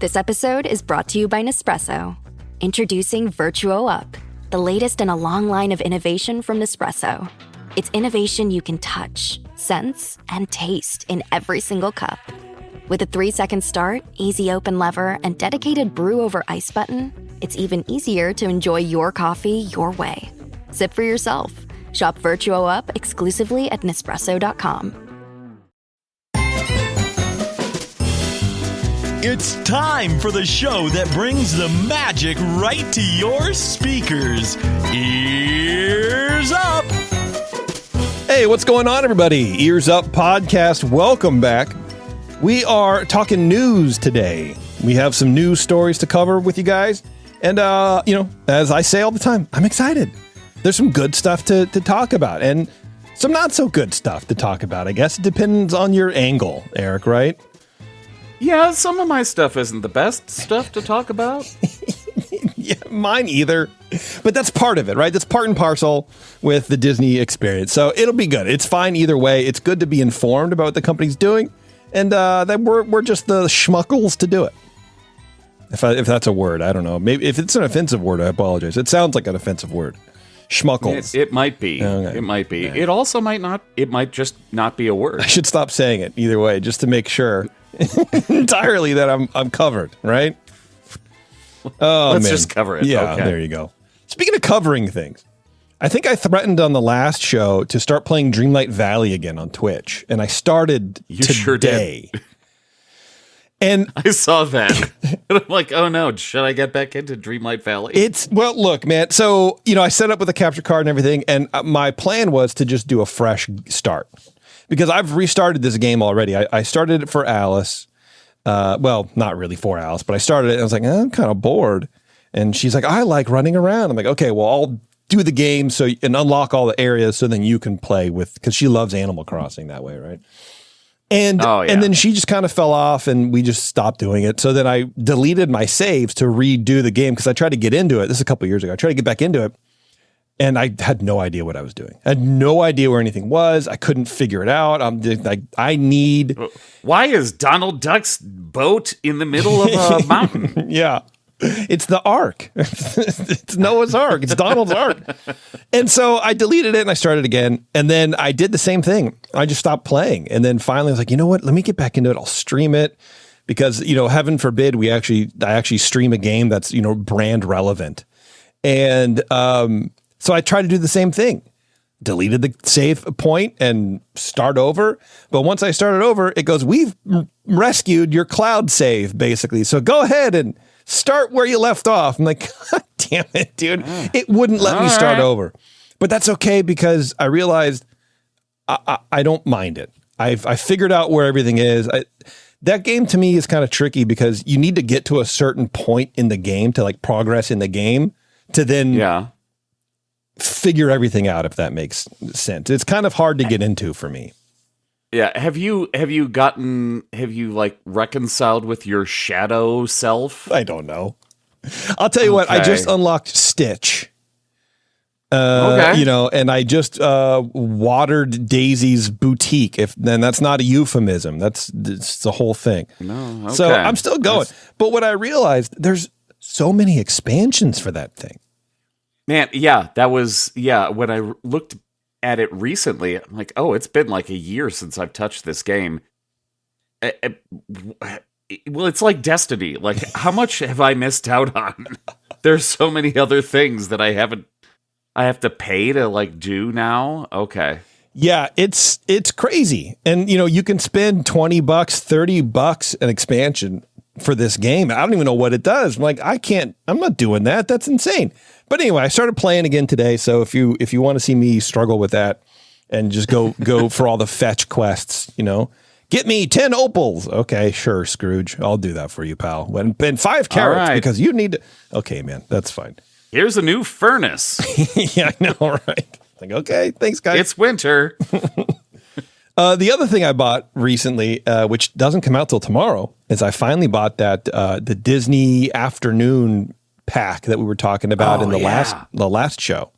This episode is brought to you by Nespresso. Introducing VirtuoUp, the latest in a long line of innovation from Nespresso. It's innovation you can touch, sense, and taste in every single cup. With a 3-second start, easy open lever, and dedicated brew over ice button, it's even easier to enjoy your coffee your way. Sip for yourself. Shop VirtuoUp exclusively at Nespresso.com. It's time for the show that brings the magic right to your speakers. Ears Up! Hey, what's going on, everybody? Ears Up podcast. Welcome back. We are talking news today. We have some news stories to cover with you guys. And, as I say all the time, I'm excited. There's some good stuff to talk about and some not so good stuff to talk about. I guess it depends on your angle, Eric, right? Yeah, some of my stuff isn't the best stuff to talk about. Yeah, mine either. But that's part of it, right? That's part and parcel with the Disney experience. So it'll be good. It's fine either way. It's good to be informed about what the company's doing. And that we're just the schmuckles to do it. If that's a word, I don't know. Maybe if it's an offensive word, I apologize. It sounds like an offensive word. Schmuckles. It might be. Okay. It might be. Yeah. It also might not. It might just not be a word. I should stop saying it either way, just to make sure entirely that I'm covered, right? Oh, Let's just cover it. Yeah, okay. There you go. Speaking of covering things, I think I threatened on the last show to start playing Dreamlight Valley again on Twitch, and I started today. Sure did. And I saw that. And I'm like, oh no, should I get back into Dreamlight Valley? Well, look, man. So, I set up with a capture card and everything, and my plan was to just do a fresh start. Because I've restarted this game already. I started it for Alice. Well, not really for Alice, but I started it and I was like, I'm kind of bored. And she's like, I like running around. I'm like, okay, well, I'll do the game and unlock all the areas so then you can play with, because she loves Animal Crossing that way, right? And and then she just kind of fell off and we just stopped doing it. So then I deleted my saves to redo the game because I tried to get into it. This is a couple years ago. I tried to get back into it. And I had no idea what I was doing. I had no idea where anything was. I couldn't figure it out. I need... Why is Donald Duck's boat in the middle of a mountain? Yeah. It's the Ark. It's Noah's Ark. It's Donald's Ark. And so I deleted it and I started again. And then I did the same thing. I just stopped playing. And then finally I was like, you know what? Let me get back into it. I'll stream it. Because, heaven forbid, I actually stream a game that's, brand relevant. And... So I tried to do the same thing, deleted the save point and start over. But once I started over, it goes, we've rescued your cloud save, basically. So go ahead and start where you left off. I'm like, God damn it, dude. It wouldn't let me start over. But that's okay because I realized I don't mind it. I figured out where everything is. That game to me is kind of tricky because you need to get to a certain point in the game to like progress in the game to then... figure everything out, if that makes sense. It's kind of hard to get into for me. Yeah. Have you reconciled with your shadow self? I don't know. I'll tell you what, I just unlocked Stitch. Okay. And I just watered Daisy's boutique. Then that's not a euphemism. It's the whole thing. No. Okay. So I'm still going. But what I realized, there's so many expansions for that thing. Man, when I looked at it recently, I'm like, oh, it's been like a year since I've touched this game. Well, it's like Destiny. Like, how much have I missed out on? There's so many other things that I have to pay to like do now. Okay. Yeah, it's crazy. And you can spend $20, $30 an expansion for this game. I don't even know what it does. I'm like, I'm not doing that. That's insane. But anyway, I started playing again today. So if you want to see me struggle with that and just go for all the fetch quests, get me 10 opals. Okay, sure, Scrooge. I'll do that for you, pal. And 5 carrots because you need to. Okay, man, that's fine. Here's a new furnace. Yeah, I know, right? Like, okay, thanks, guys. It's winter. The other thing I bought recently, which doesn't come out till tomorrow, is I finally bought that the Disney afternoon pack that we were talking about in the last show.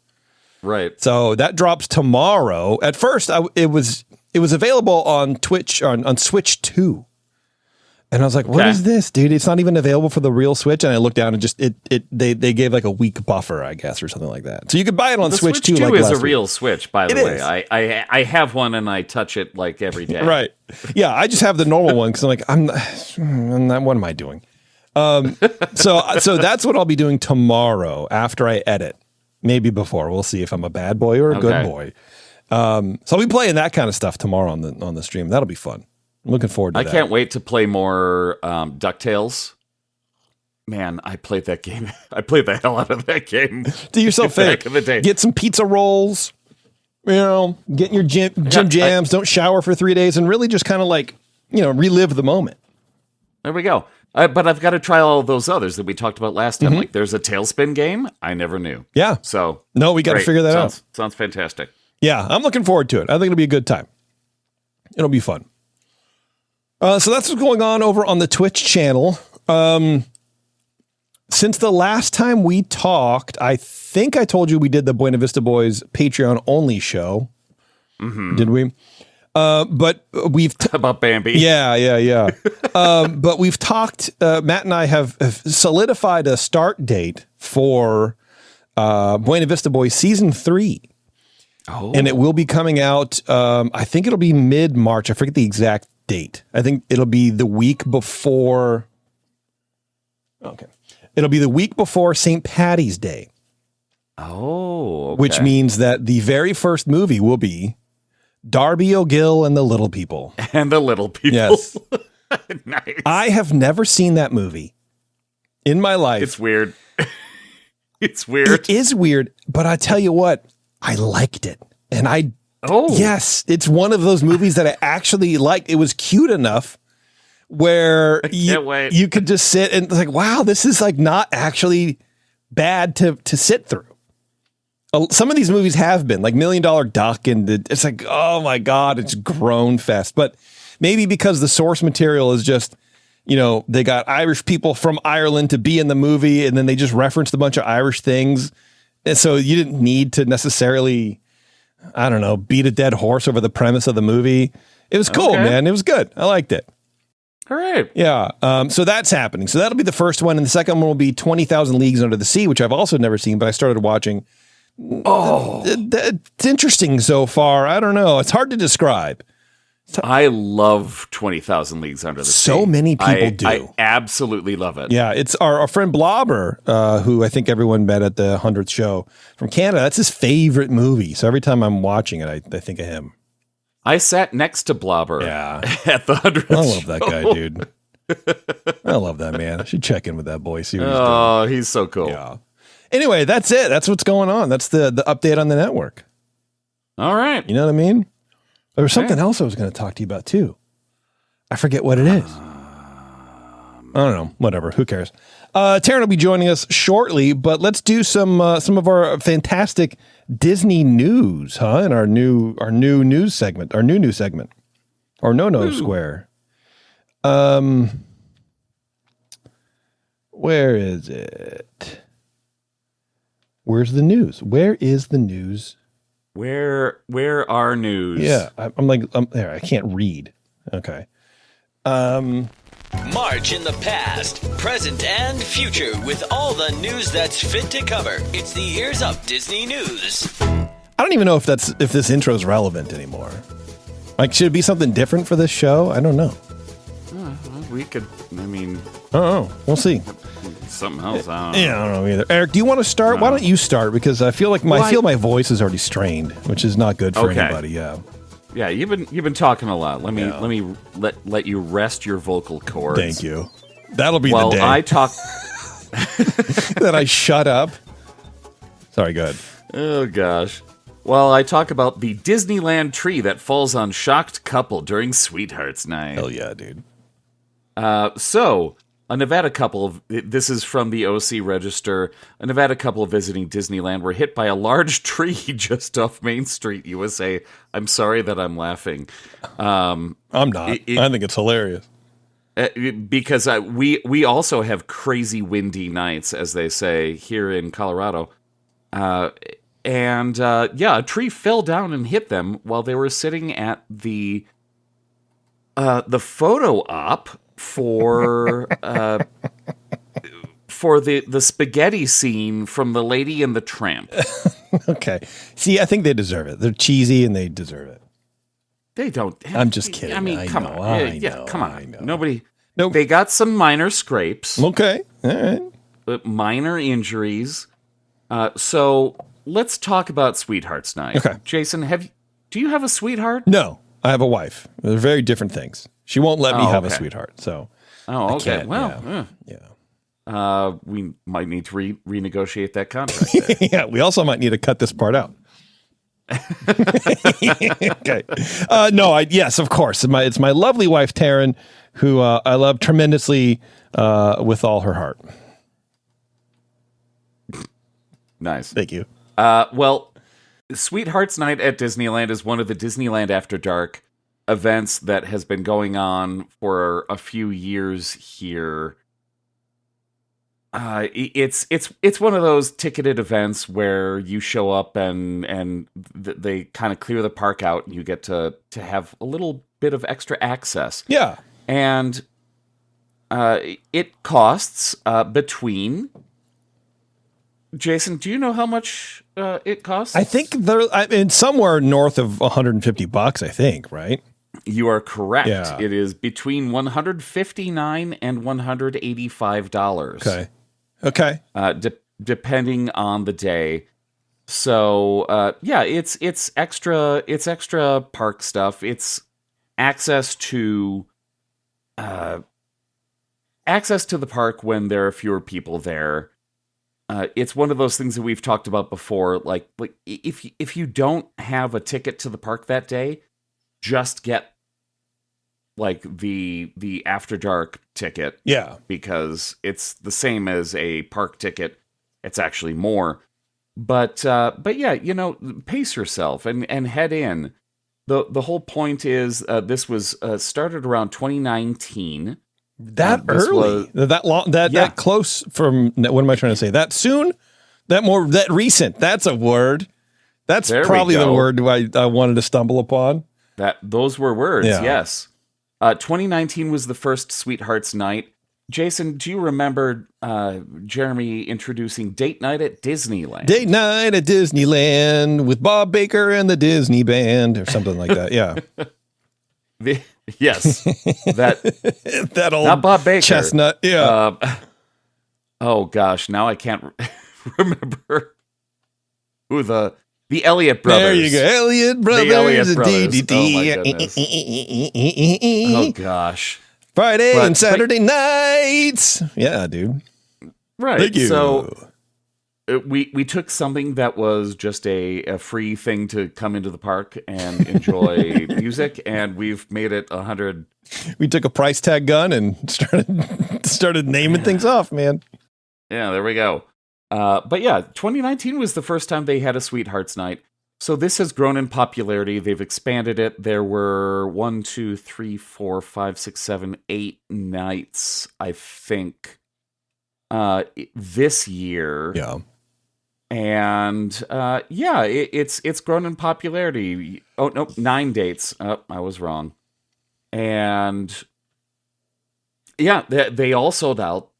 Right. So that drops tomorrow. At first, it was available on Twitch on Switch 2. And I was like, what is this, dude? It's not even available for the real Switch. And I looked down and just they gave like a week buffer, I guess, or something like that. So you could buy it on the Switch too. 2 like is a last real week. Switch, by the way. I have one and I touch it like every day. Right. Yeah, I just have the normal one because I'm like, what am I doing? So that's what I'll be doing tomorrow after I edit. Maybe before. We'll see if I'm a bad boy or a good boy. So I'll be playing that kind of stuff tomorrow on the stream. That'll be fun. I'm looking forward to that. I can't wait to play more DuckTales. Man, I played that game. I played the hell out of that game. Do yourself a back in the day. Get some pizza rolls. You know, get in your gym jams. Don't shower for 3 days, and really just kind of like, relive the moment. There we go. But I've got to try all of those others that we talked about last time. Like, there's a Tailspin game I never knew. Yeah. So no, we got to figure that out. Sounds fantastic. Yeah, I'm looking forward to it. I think it'll be a good time. It'll be fun. So that's what's going on over on the Twitch channel. Since the last time we talked, I think I told you we did the Buena Vista Boys Patreon only show. Did we? But we've about Bambi. Yeah. But we've talked. Matt and I have solidified a start date for Buena Vista Boys season 3. Oh. And it will be coming out. I think it'll be mid-March. I forget the exact date. I think it'll be the week before. Okay. It'll be the week before St. Patty's Day. Oh, okay. Which means that the very first movie will be Darby O'Gill and the Little People. And the Little People. Yes. Nice. I have never seen that movie in my life. It's weird. It's weird. It is weird, but I tell you what, I liked it. And yes, it's one of those movies that I actually liked. It was cute enough where you could just sit and like, wow, this is like not actually bad to sit through. Some of these movies have been like $1 Million Duck, and it's like, oh my God, it's groan fest. But maybe because the source material is just, they got Irish people from Ireland to be in the movie, and then they just referenced a bunch of Irish things. And so you didn't need to necessarily, I don't know, beat a dead horse over the premise of the movie. It was cool, man. It was good. I liked it. All right. Yeah. So that's happening. So that'll be the first one. And the second one will be 20,000 Leagues Under the Sea, which I've also never seen, but I started watching. Oh, it's interesting so far. I don't know. It's hard to describe. I love 20,000 Leagues Under the Sea. So many people do. I absolutely love it. Yeah, it's our friend Blobber, who I think everyone met at the 100th show from Canada. That's his favorite movie. So every time I'm watching it, I think of him. I sat next to Blobber at the 100th I love that guy, dude. I love that man. I should check in with that boy. See what he's doing. Oh, he's so cool. Yeah. Anyway, that's it. That's what's going on. That's the update on the network. All right. You know what I mean? There was something else I was going to talk to you about too. I forget what it is. I don't know. Whatever. Who cares? Taryn will be joining us shortly, but let's do some of our fantastic Disney news, in our new news segment, our new segment, or No Square. Where is it? Where's the news? Where is the news? Where are news? Yeah, I'm there. I can't read. Okay. March in the past, present, and future with all the news that's fit to cover. It's the EarzUp Disney News. I don't even know if this intro is relevant anymore. Like, should it be something different for this show? I don't know. We could. I mean, we'll see. Something else. I don't know. Yeah, I don't know either. Eric, do you want to start? Why don't you start? Because I feel like my voice is already strained, which is not good for anybody. Yeah. Yeah, you've been talking a lot. Let me let you rest your vocal cords. Thank you. That'll be the day. Well, I talk. That I shut up. Sorry, go ahead. Oh gosh. Well, I talk about the Disneyland tree that falls on shocked couple during Sweethearts Night. Hell yeah, dude. So, a Nevada couple, this is from the OC Register, a Nevada couple visiting Disneyland were hit by a large tree just off Main Street, USA. I'm sorry that I'm laughing. I'm not. I think it's hilarious. Because we also have crazy windy nights, as they say, here in Colorado. A tree fell down and hit them while they were sitting at the photo op for the spaghetti scene from The Lady and the Tramp. Okay. See, I think they deserve it. They're cheesy and they deserve it. They don't. I'm just kidding. I mean, come on. Come on. I know. Nobody. Nope. They got some minor scrapes, Okay. All right. minor injuries. So let's talk about Sweetheart's Night. Okay. Jason, do you have a sweetheart? No, I have a wife. They're very different things. She won't let me have a okay. sweetheart. So Oh, okay. can't, Well, yeah. we might need to renegotiate that contract. There. Yeah, we also might need to cut this part out. Okay. Yes, of course. It's my lovely wife, Taryn, who I love tremendously with all her heart. Nice. Thank you. Well, Sweetheart's Night at Disneyland is one of the Disneyland After Dark events that has been going on for a few years here. It's one of those ticketed events where you show up and they kind of clear the park out and you get to have a little bit of extra access. Yeah. And it costs between... Jason, do you know how much it costs? I think somewhere north of $150, I think, right? You are correct. Yeah. It is between $159 and $185. Okay. Depending on the day. So it's extra park stuff. It's access to the park when there are fewer people there. It's one of those things that we've talked about before. Like if you don't have a ticket to the park that day, just get like the After Dark ticket. Yeah. Because it's the same as a park ticket. It's actually more. But yeah, pace yourself and head in. The whole point is this was started around 2019. That early, that long, that close from, what am I trying to say? That soon, that recent. That's a word. That's probably the word I wanted to stumble upon. Those were words. Yeah. Yes. 2019 was the first Sweetheart's Night. Jason, do you remember Jeremy introducing Date Night at Disneyland? Date Night at Disneyland with Bob Baker and the Disney Band or something like that. Yeah. Yes, that old not Bob Baker chestnut. Yeah. Oh gosh, now I can't remember who the Elliott brothers. There you go, Elliott brothers. The Elliott brothers. D-D-D. Oh my goodness. Oh gosh. Friday and Saturday nights. Yeah, dude. Right. Thank you. So we took something that was just a free thing to come into the park and enjoy music, and we've made it 100. We took a price tag gun and started naming things off, man. Yeah, there we go. But yeah, 2019 was the first time they had a Sweetheart's Night. So this has grown in popularity. They've expanded it. There were 1, 2, 3, 4, 5, 6, 7, 8 nights, I think, this year. Yeah. And it's grown in popularity. Oh, no, 9 dates. Oh, I was wrong. And yeah, they all sold out.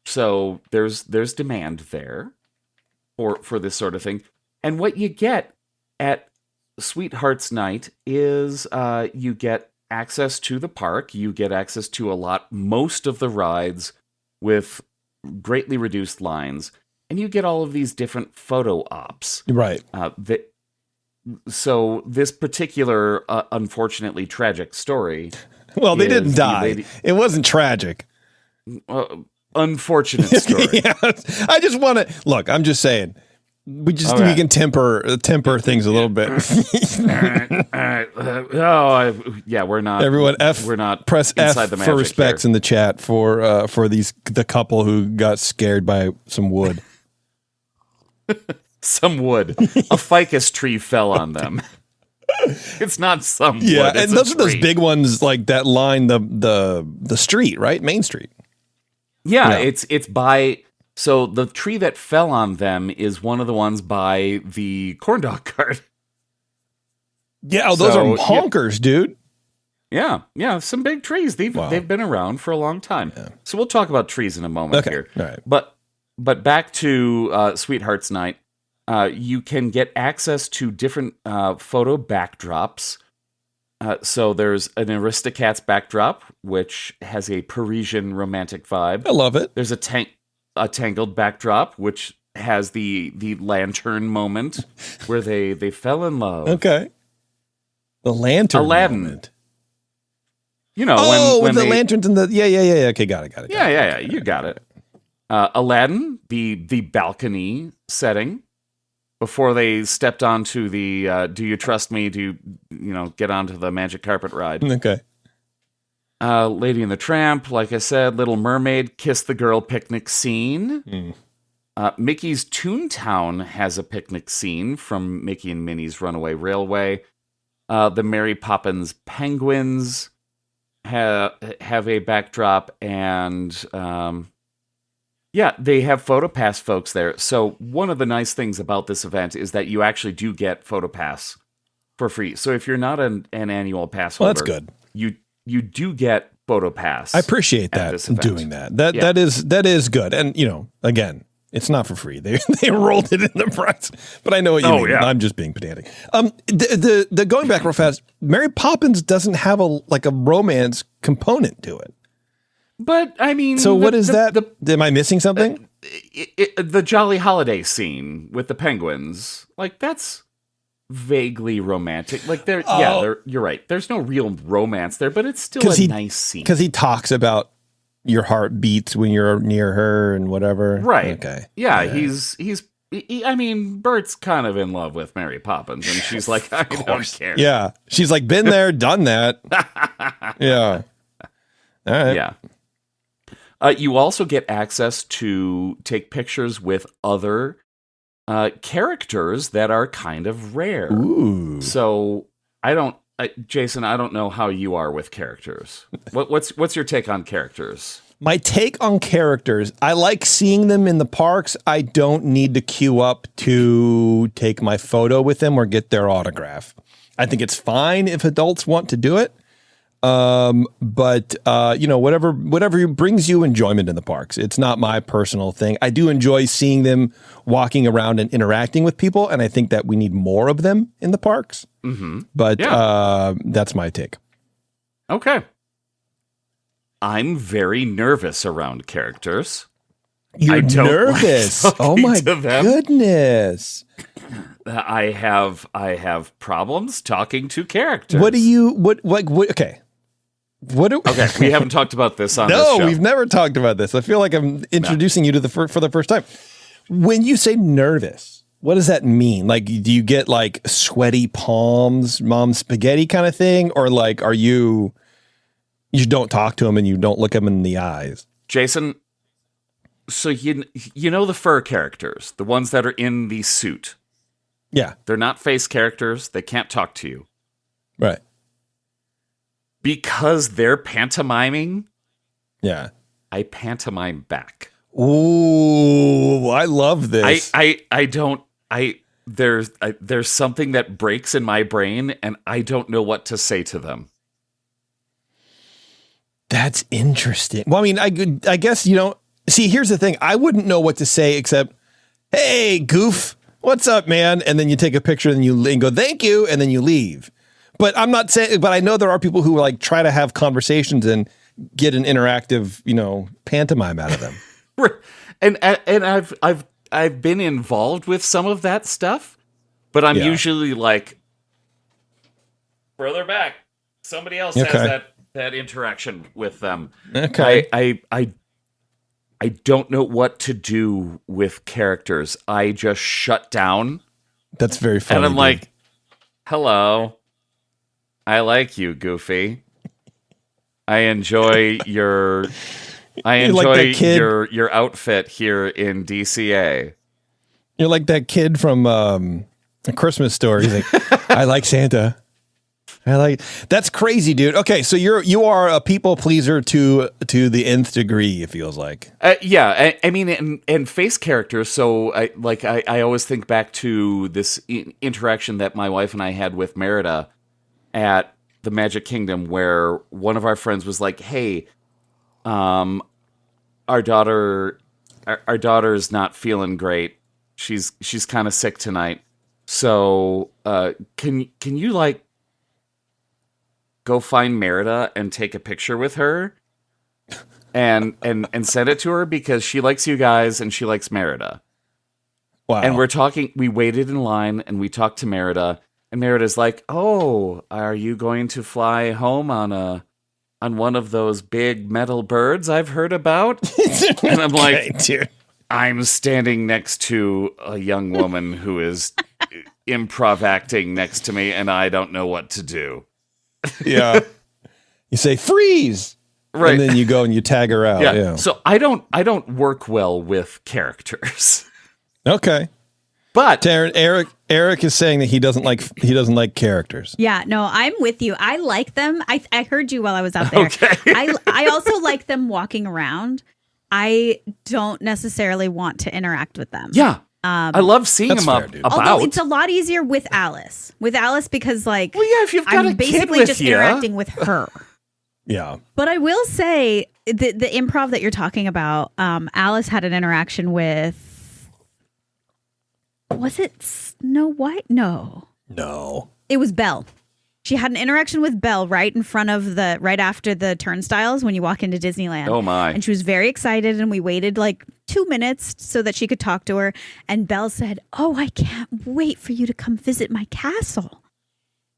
So there's demand there for this sort of thing. And what you get at Sweetheart's Night is you get access to the park. You get access to most of the rides with greatly reduced lines. And you get all of these different photo ops. Right. So this particular, unfortunately tragic story. Well, they didn't die. It wasn't tragic. Unfortunate story. Yeah. I just want to look. I'm just saying. We can temper things a little bit. We're not. Everyone, we're not. Press F for respects in the chat for the couple who got scared by some wood. Some wood. A ficus tree fell on them. It's not some wood. Yeah, it's and those are those tree. big ones like that line the street, right? Main Street. Yeah, it's by. So the tree that fell on them is one of the ones by the corn dog cart. Yeah, those are honkers, dude. Yeah, some big trees. They've been around for a long time. Yeah. So we'll talk about trees in a moment here. All right. But back to Sweethearts Night. You can get access to different photo backdrops. So there's an Aristocats backdrop, which has a Parisian romantic vibe. I love it. There's a Tangled backdrop, which has the lantern moment where they fell in love. Okay. The lantern moment. You know, when the lanterns and the yeah. Okay, got it. Yeah. You got it. Aladdin, the balcony setting. Before they stepped onto the "Do you trust me?" Do you get onto the magic carpet ride? Okay. Lady and the Tramp, like I said, Little Mermaid, Kiss the Girl picnic scene. Mickey's Toontown has a picnic scene from Mickey and Minnie's Runaway Railway. The Mary Poppins Penguins have a backdrop, and they have PhotoPass folks there. So one of the nice things about this event is that you actually do get PhotoPass for free. So if you're not an annual pass holder, that's good. You do get PhotoPass. I appreciate that doing that. That is good. And again, it's not for free. They rolled it in the price. But I know what you mean. Yeah. I'm just being pedantic. The going back real fast, Mary Poppins doesn't have a romance component to it. But I mean, so what is that? Am I missing something? The Jolly Holiday scene with the penguins, that's vaguely romantic. You're right. There's no real romance there, but it's still a nice scene because he talks about your heart beats when you're near her and whatever. Right. Okay. Yeah. He's. I mean, Bert's kind of in love with Mary Poppins, and she's like, I don't care. Yeah. She's like, been there, done that. Yeah. All right. Yeah. You also get access to take pictures with other characters that are kind of rare. Ooh. So Jason, I don't know how you are with characters. What's your take on characters? My take on characters, I like seeing them in the parks. I don't need to queue up to take my photo with them or get their autograph. I think it's fine if adults want to do it. But whatever brings you enjoyment in the parks. It's not my personal thing. I do enjoy seeing them walking around and interacting with people, and I think that we need more of them in the parks. Mm-hmm. But that's my take. Okay. I'm very nervous around characters. You're nervous. Oh my goodness. I have problems talking to characters. Okay. Okay, we haven't talked about this on this show. No, we've never talked about this. I feel like I'm introducing you to for the first time. When you say nervous, what does that mean? Like, do you get sweaty palms, mom spaghetti kind of thing? Or are you don't talk to him and you don't look him in the eyes? Jason, so you know the fur characters, the ones that are in the suit. Yeah. They're not face characters. They can't talk to you. Right. Because they're pantomiming. Yeah. I pantomime back. Ooh, I love this. There's something that breaks in my brain and I don't know what to say to them. That's interesting. Well, I mean, I guess, see, here's the thing. I wouldn't know what to say except, hey, goof, what's up, man? And then you take a picture and you go, thank you. And then you leave. But I'm not saying, but I know there are people who try to have conversations and get an interactive, pantomime out of them. And I've been involved with some of that stuff, but I'm usually further back. Somebody else has that interaction with them. Okay. I don't know what to do with characters. I just shut down. That's very funny. And I'm like, hello. I like you, Goofy. I enjoy your your outfit here in DCA. You're like that kid from A Christmas Story. He's like, I like Santa. That's crazy, dude. Okay, so you are a people pleaser to the nth degree. It feels like. Yeah, I mean, and face characters. So I always think back to this interaction that my wife and I had with Merida at the Magic Kingdom where one of our friends was like, "Hey, our daughter's not feeling great. She's kind of sick tonight. So, can you like go find Merida and take a picture with her and send it to her because she likes you guys and she likes Merida." Wow. And we waited in line and we talked to Merida, and Merida's like, "Oh, are you going to fly home on one of those big metal birds I've heard about?" And I'm like, Okay, dude. I'm standing next to a young woman who is improv acting next to me, and I don't know what to do. Yeah. You say freeze. Right. And then you go and you tag her out. Yeah. So I don't work well with characters. Okay. But Taryn, Eric is saying that he doesn't like characters. Yeah, no, I'm with you. I like them. I heard you while I was out there. Okay. I also like them walking around. I don't necessarily want to interact with them. yeah, I love seeing That's them fair, up dude. about. Although it's a lot easier with Alice. With Alice because like Well, yeah, if you've got I'm a kid basically with just you. interacting with her. Yeah. But I will say the improv that you're talking about, Alice had an interaction with. Was it Snow White? No. No. It was Belle. She had an interaction with Belle right after the turnstiles when you walk into Disneyland. Oh my. And she was very excited and we waited like 2 minutes so that she could talk to her. And Belle said, "Oh, I can't wait for you to come visit my castle."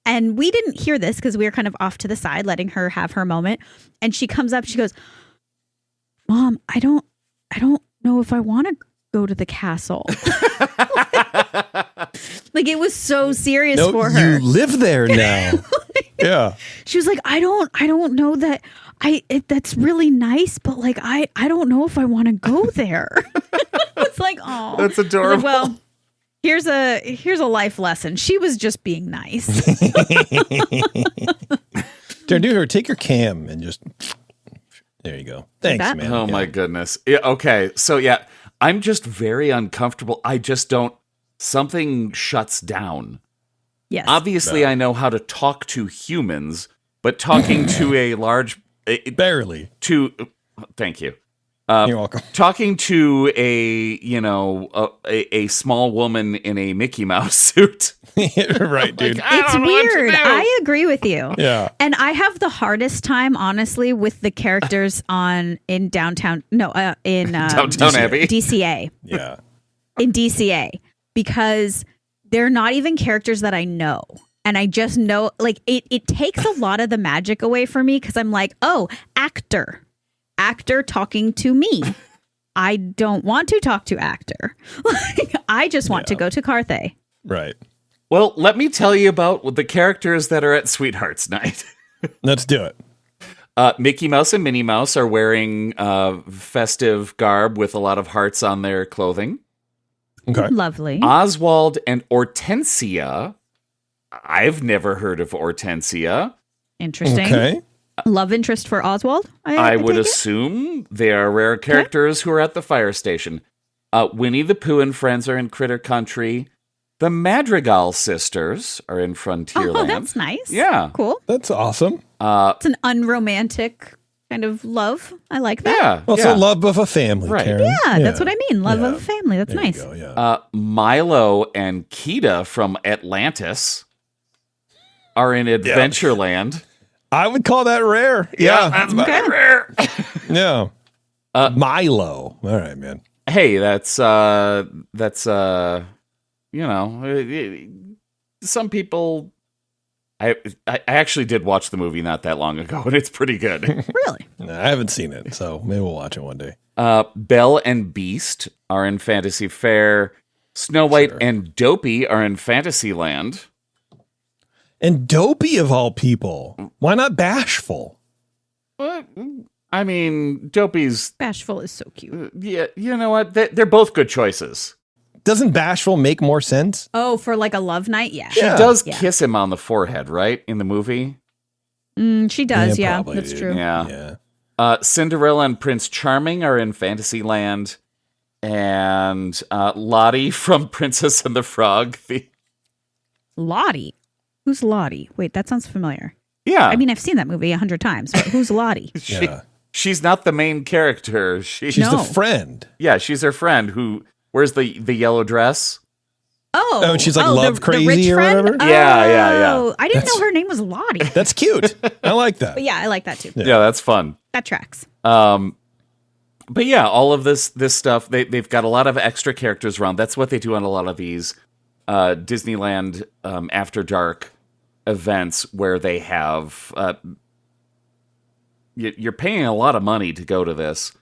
And we didn't hear this because we were kind of off to the side, letting her have her moment. And she comes up, she goes, "Mom, I don't know if I want to go to the castle." Like it was so serious for her. You live there now. Yeah. She was like, I don't know that that's really nice, but like I don't know if I want to go there. It's like, oh, That's adorable. Well, here's a life lesson. She was just being nice. Darren, do her. Take your cam and just. There you go. Thanks, that? man. Oh Yeah. my goodness. Yeah, okay. So yeah, I'm just very uncomfortable. I just don't. Something shuts down. Yes. Obviously, I know how to talk to humans, but talking to a large Barely. thank you. You're welcome. Talking to a small woman in a Mickey Mouse suit. Right, dude. It's weird. I agree with you. Yeah. And I have the hardest time, honestly, with the characters in downtown. No, in Downtown Abbey. DCA. Yeah. In DCA, because they're not even characters that I know. And I just know, like, it takes a lot of the magic away from me because I'm like, oh, actor talking to me. I don't want to talk to actor. Like, I just want to go to Carthay. Right. Well, let me tell you about the characters that are at Sweethearts Night. Let's do it. Mickey Mouse and Minnie Mouse are wearing festive garb with a lot of hearts on their clothing. Okay. Lovely. Oswald and Hortensia. I've never heard of Hortensia. Interesting. Okay. Love interest for Oswald? I would take it? assume they are rare characters who are at the fire station. Winnie the Pooh and friends are in Critter Country. The Madrigal sisters are in Frontierland. Oh, that's nice. Yeah. Cool. That's awesome. It's an unromantic kind of love. I like that. Yeah. Also, yeah. love of a family, Right. Karen. Yeah, that's what I mean. Love Yeah. of a family. That's There nice. you go, yeah. Milo and Kita from Atlantis are in Adventureland. I would call that rare. Yeah. That's Okay. rare. Yeah. Milo. All right, man. Hey, that's some people. I actually did watch the movie not that long ago, and it's pretty good. Really? No, I haven't seen it, so maybe we'll watch it one day. Belle and Beast are in Fantasy Fair. Snow White Sure. and Dopey are in Fantasyland. And Dopey of all people. Why not Bashful? What? I mean, Dopey's. Bashful is so cute. Yeah, you know what? They're both good choices. Doesn't Bashful make more sense? Oh, for like a love night? Yeah. She Yeah. does Yeah. kiss him on the forehead, right? In the movie. She does. Yeah, probably, that's dude. true. Yeah. Yeah. Cinderella and Prince Charming are in Fantasyland. And Lottie from Princess and the Frog. Lottie. Who's Lottie? Wait, that sounds familiar. Yeah. I mean, I've seen that movie 100 times, but who's Lottie? She's not the main character. She's the friend. Yeah, she's her friend who wears the yellow dress. Oh, and she's like love the crazy rich or friend? whatever. Yeah. I didn't know her name was Lottie. That's cute. I like that. But yeah, I like that too. Yeah, that's fun. That tracks. But yeah, all of this stuff, they've got a lot of extra characters around. That's what they do on a lot of these Disneyland After Dark events where they have you're paying a lot of money to go to this,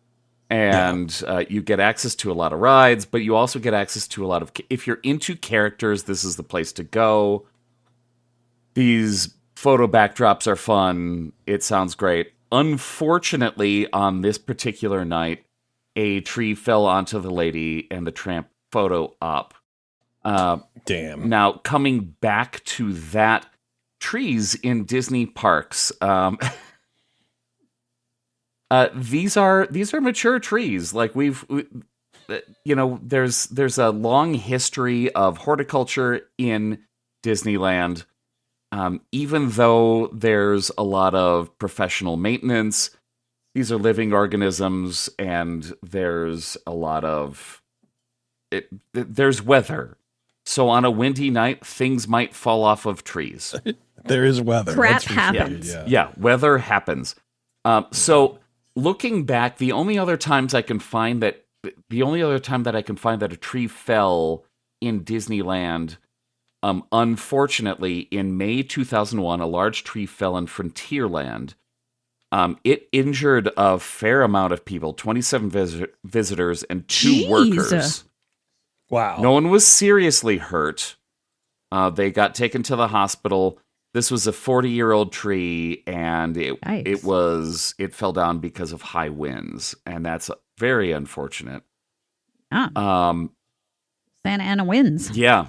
and you get access to a lot of rides, but you also get access to a lot of, if you're into characters, this is the place to go. These photo backdrops are fun. It sounds great. Unfortunately, on this particular night, a tree fell onto the Lady and the Tramp photo op. Damn. Now, coming back to that, trees in Disney parks. These are mature trees. Like there's a long history of horticulture in Disneyland. Even though there's a lot of professional maintenance, these are living organisms, and there's a lot of there's weather. So on a windy night, things might fall off of trees. There is weather. Crap That's for happens. Sure. Yeah, weather happens. So looking back, the only other time that I can find that a tree fell in Disneyland, unfortunately, in May 2001, a large tree fell in Frontierland. It injured a fair amount of people, 27 visitors and 2 workers. Wow. No one was seriously hurt. They got taken to the hospital. This was a 40-year-old tree, and it fell down because of high winds, and that's very unfortunate. Santa Ana wins. Yeah.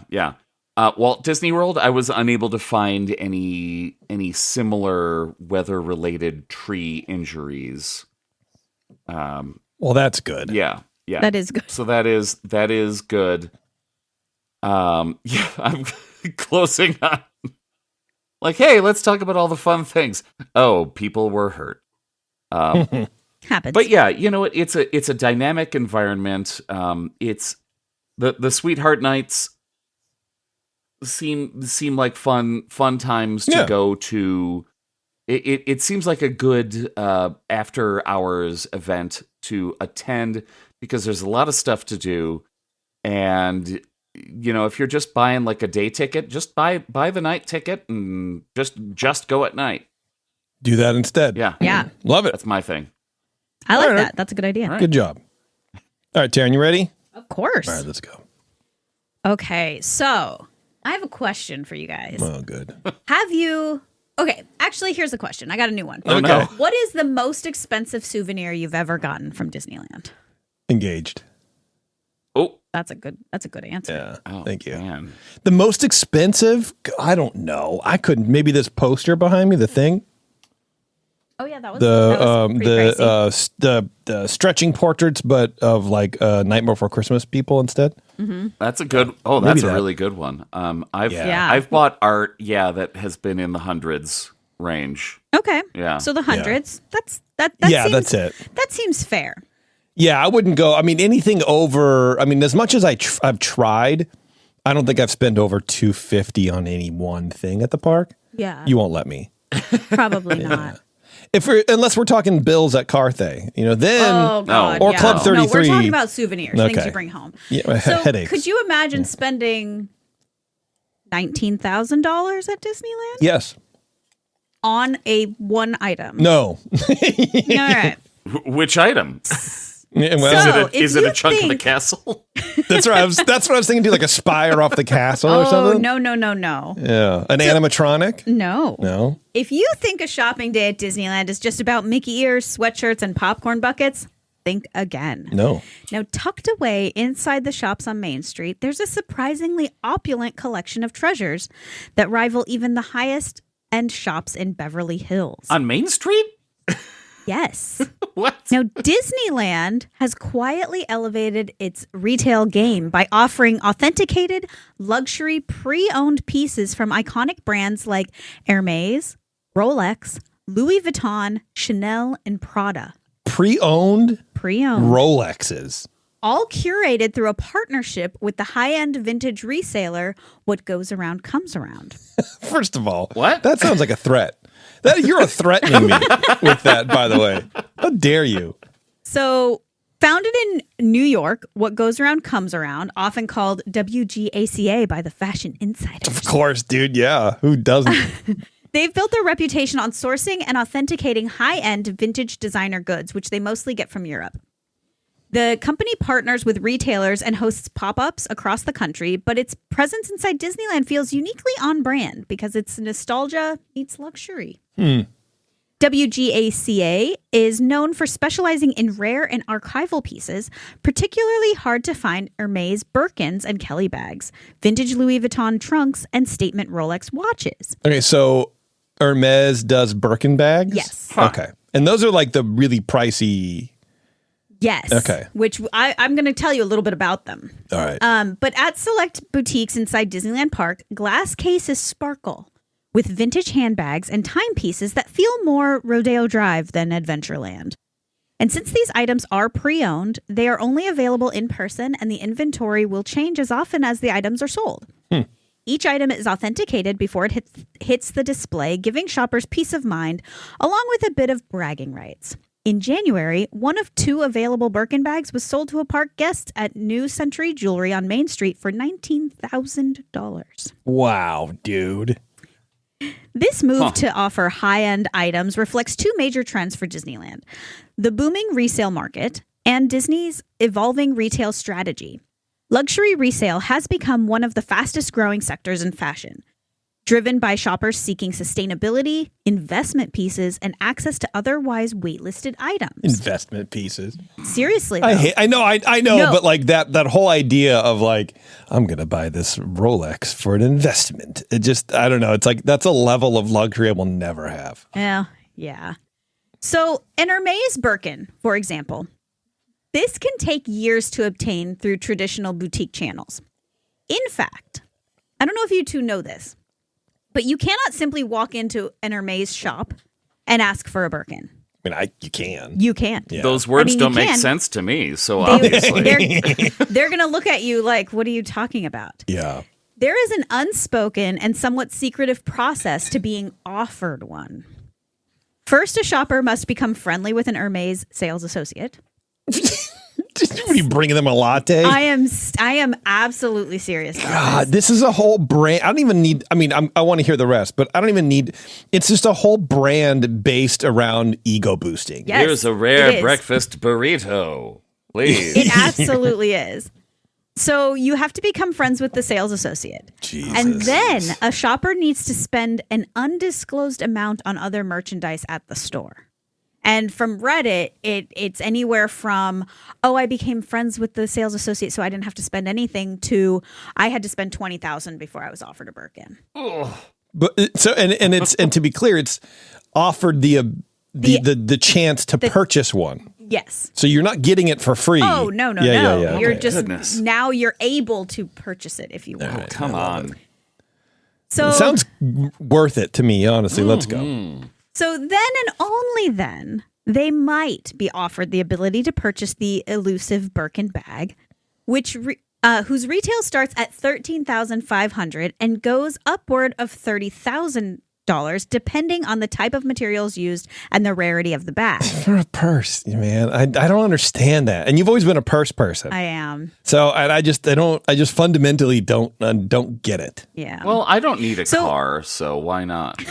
Walt Disney World, I was unable to find any similar weather-related tree injuries. Well, that's good. Yeah. That is good. So that is good. I'm closing on. Like, hey, let's talk about all the fun things. Oh, people were hurt. Happens. But yeah, you know what? It's a dynamic environment. It's the Sweetheart Nights seem like fun times to go to. It seems like a good after hours event to attend because there's a lot of stuff to do, and if you're just buying like a day ticket, just buy the night ticket and just go at night. Do that instead. Yeah. Love it. That's my thing. I like All right. that. That's a good idea. All right. Good job. All right, Taryn, you ready? Of course. All right, let's go. Okay, so I have a question for you guys. Oh, good. Have you... Okay, actually, here's a question. I got a new one. Oh, no. What is the most expensive souvenir you've ever gotten from Disneyland? Engaged. Oh, That's a good answer. Yeah. oh, Thank you. Man. The most expensive? I don't know. I couldn't. Maybe this poster behind me, the thing. Oh yeah, that was pretty pricey. The stretching portraits, but of like Night Before Christmas people instead. That's a good. Oh, Maybe that's a that. really good one. I've Yeah. I've bought art. Yeah, that has been in the hundreds range. Okay. Yeah. So the hundreds. That Yeah, seems, that's it. That seems fair. Yeah, I wouldn't go. I mean, anything over. I mean, as much as I've tried, I don't think I've spent over $250 on any one thing at the park. Yeah. You won't let me. Probably not. Unless we're talking bills at Carthay, then Oh God! or yeah. Club 33. No, we're talking about souvenirs, things Okay. you bring home. Yeah, So, headaches. could you imagine spending $19,000 at Disneyland Yes. on a one item? No. All right. Which item? Well, Is if it a you chunk of the think- castle? that's what I was thinking. Do like a spire off the castle or Oh something. no! Yeah, an animatronic. No. No. If you think a shopping day at Disneyland is just about Mickey ears, sweatshirts, and popcorn buckets, think again. No. Now, tucked away inside the shops on Main Street, there's a surprisingly opulent collection of treasures that rival even the highest end shops in Beverly Hills. On Main Street? Yes. What? Now, Disneyland has quietly elevated its retail game by offering authenticated, luxury, pre-owned pieces from iconic brands like Hermes, Rolex, Louis Vuitton, Chanel, and Prada. Pre-owned Rolexes. All curated through a partnership with the high-end vintage reseller, What Goes Around Comes Around. First of all, What? That sounds like a threat. You're threatening me with that, by the way. How dare you? So, founded in New York, What Goes Around Comes Around, often called WGACA by the Fashion Insiders. Of course, dude. Yeah. Who doesn't? They've built their reputation on sourcing and authenticating high-end vintage designer goods, which they mostly get from Europe. The company partners with retailers and hosts pop-ups across the country, but its presence inside Disneyland feels uniquely on brand because it's nostalgia meets luxury. WGACA is known for specializing in rare and archival pieces, particularly hard to find Hermes Birkins and Kelly bags, vintage Louis Vuitton trunks, and statement Rolex watches. Okay, so Hermes does Birkin bags? Yes. Okay. And those are like the really pricey... Yes. Okay. Which I'm going to tell you a little bit about them. All right. But at select boutiques inside Disneyland Park, glass cases sparkle with vintage handbags and timepieces that feel more Rodeo Drive than Adventureland. And since these items are pre-owned, they are only available in person and the inventory will change as often as the items are sold. Each item is authenticated before it hits the display, giving shoppers peace of mind, along with a bit of bragging rights. In January, one of 2 available Birkin bags was sold to a park guest at New Century Jewelry on Main Street for $19,000. Wow, dude. This move to offer high-end items reflects 2 major trends for Disneyland: the booming resale market and Disney's evolving retail strategy. Luxury resale has become one of the fastest-growing sectors in fashion, driven by shoppers seeking sustainability, investment pieces, and access to otherwise waitlisted items. Investment pieces. Seriously, though. I know, No. but like that whole idea of like, I'm going to buy this Rolex for an investment. It just, I don't know. It's like, that's a level of luxury I will never have. Yeah. So an Hermes Birkin, for example, this can take years to obtain through traditional boutique channels. In fact, I don't know if you two know this, but you cannot simply walk into an Hermes shop and ask for a Birkin. I mean, you can. You can't. Yeah. Those words you don't make can. sense to me, so obviously. They're going to look at you like, what are you talking about? Yeah. There is an unspoken and somewhat secretive process to being offered one. First, a shopper must become friendly with an Hermes sales associate. Are you bringing them a latte? I am absolutely serious about God, this. this is a whole brand. I don't even need, I want to hear the rest, but I don't even need, it's just a whole brand based around ego boosting. Yes, Here's a it rare is. breakfast burrito. Please. It absolutely is. So you have to become friends with the sales associate. Jesus. And then a shopper needs to spend an undisclosed amount on other merchandise at the store. And from Reddit, it's anywhere from, I became friends with the sales associate so I didn't have to spend anything, to I had to spend $20,000 before I was offered a Birkin. But so and to be clear, it's offered the chance to purchase one. Yes. So you're not getting it for free. Oh, no. Yeah. You're Okay. just, Goodness. now you're able to purchase it if you want. right. Come on. So It sounds worth it to me, honestly. Let's go. So then and only then, they might be offered the ability to purchase the elusive Birkin bag, which whose retail starts at $13,500 and goes upward of $30,000, depending on the type of materials used and the rarity of the bag. For a purse, man. I don't understand that. And you've always been a purse person. I am. So and I just fundamentally don't get it. Yeah. Well, I don't need a So- car, so why not?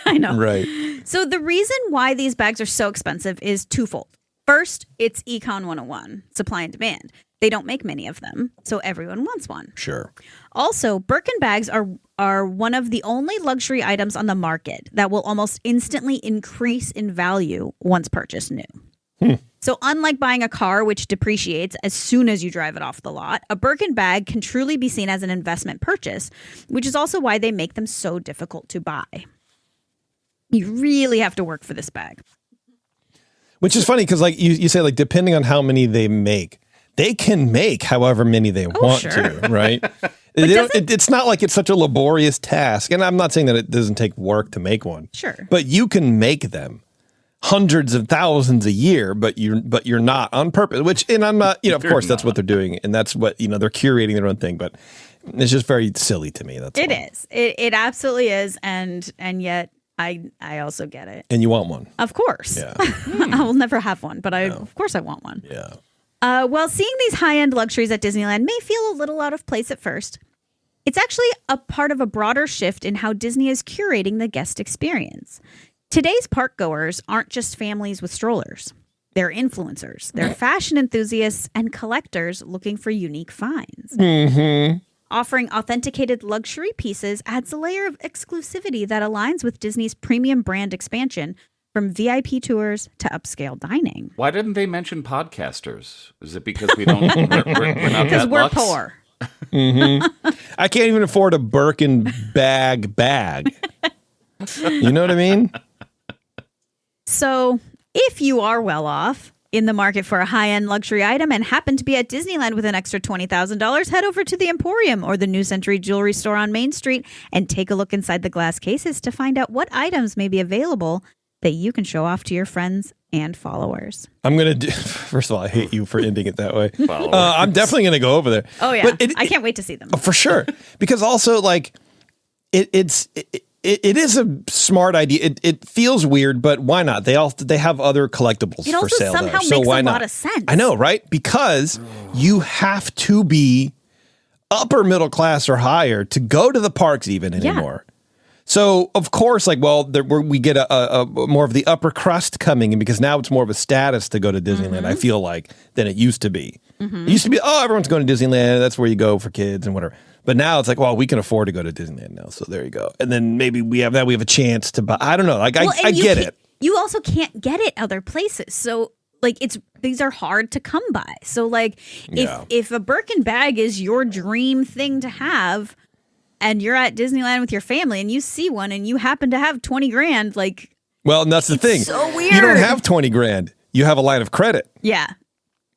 I know. Right. So the reason why these bags are so expensive is twofold. First, it's Econ 101, supply and demand. They don't make many of them, so everyone wants one. Sure. Also, Birkin bags are one of the only luxury items on the market that will almost instantly increase in value once purchased new. So unlike buying a car, which depreciates as soon as you drive it off the lot, a Birkin bag can truly be seen as an investment purchase, which is also why they make them so difficult to buy. You really have to work for this bag. Which is funny because like you say, like depending on how many they make, they can make however many they want sure. to, right? It's not like it's such a laborious task. And I'm not saying that it doesn't take work to make one. Sure. But you can make them hundreds of thousands a year, but you're not on purpose, and I'm not, of course that's what they're doing. And that's what, they're curating their own thing, but it's just very silly to me. That's all. It is. It absolutely is. And yet I also get it. And you want one. Of course. Yeah. I will never have one, but of course I want one. Yeah. Well, seeing these high-end luxuries at Disneyland may feel a little out of place at first. It's actually a part of a broader shift in how Disney is curating the guest experience. Today's park goers aren't just families with strollers. They're influencers. They're fashion enthusiasts and collectors looking for unique finds. Mm-hmm. Offering authenticated luxury pieces adds a layer of exclusivity that aligns with Disney's premium brand expansion, from VIP tours to upscale dining. Why didn't they mention podcasters? Is it because we don't? we're not Because that we're lux? poor. Mm-hmm. I can't even afford a Birkin bag. You know what I mean? So if you are well off, in the market for a high-end luxury item, and happen to be at Disneyland with an extra $20,000, head over to the Emporium or the New Century Jewelry Store on Main Street and take a look inside the glass cases to find out what items may be available that you can show off to your friends and followers. I'm going to first of all, I hate you for ending it that way. I'm definitely going to go over there. Oh, yeah. But I can't wait to see them. For sure. Because also, like, it is a smart idea. It feels weird, but why not? They have other collectibles for sale. It also somehow there, so makes why a not? lot of sense. I know, right? Because you have to be upper middle class or higher to go to the parks even anymore. So, of course, like, well, we get a more of the upper crust coming in, because now it's more of a status to go to Disneyland, I feel like, than it used to be. It used to be, everyone's going to Disneyland. That's where you go for kids and whatever. But now it's like, well, we can afford to go to Disneyland now. So there you go. And then maybe we have a chance to buy. I don't know. Like, I get it. You also can't get it other places. So, like, these are hard to come by. So, like, if a Birkin bag is your dream thing to have, and you're at Disneyland with your family and you see one and you happen to have 20 grand, like, well, and that's the thing. So weird. You don't have 20 grand. You have a line of credit. Yeah.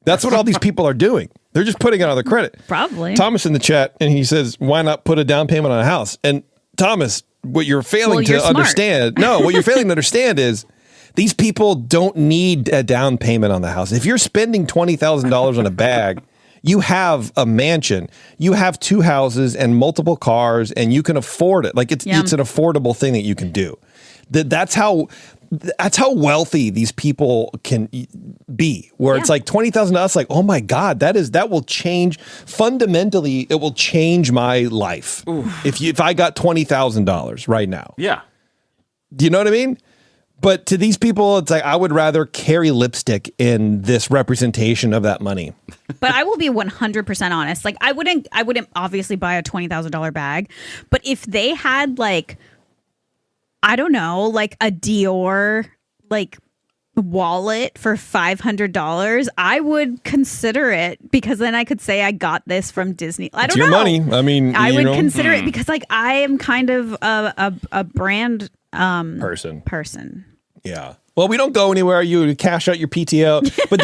That's what all these people are doing. They're just putting it on their credit. Probably. Thomas in the chat, and he says, why not put a down payment on a house? And Thomas, what you're failing to understand, what you're failing to understand is these people don't need a down payment on the house. If you're spending $20,000 on a bag, you have a mansion, you have 2 houses and multiple cars, and you can afford it. Like, it's an affordable thing that you can do. That's how wealthy these people can be. Where it's like $20,000 to us, like, oh my God, that will change fundamentally. It will change my life if I got $20,000 right now. Yeah, do you know what I mean? But to these people, it's like, I would rather carry lipstick in this representation of that money. But I will be 100% honest. Like, I wouldn't obviously buy a $20,000 bag. But if they had, like, I don't know, like a Dior, like, wallet for $500, I would consider it, because then I could say I got this from Disney. I don't know. It's your money. I mean, I would consider it, because, like, I am kind of a brand person. Yeah. Well, we don't go anywhere. You cash out your PTO, but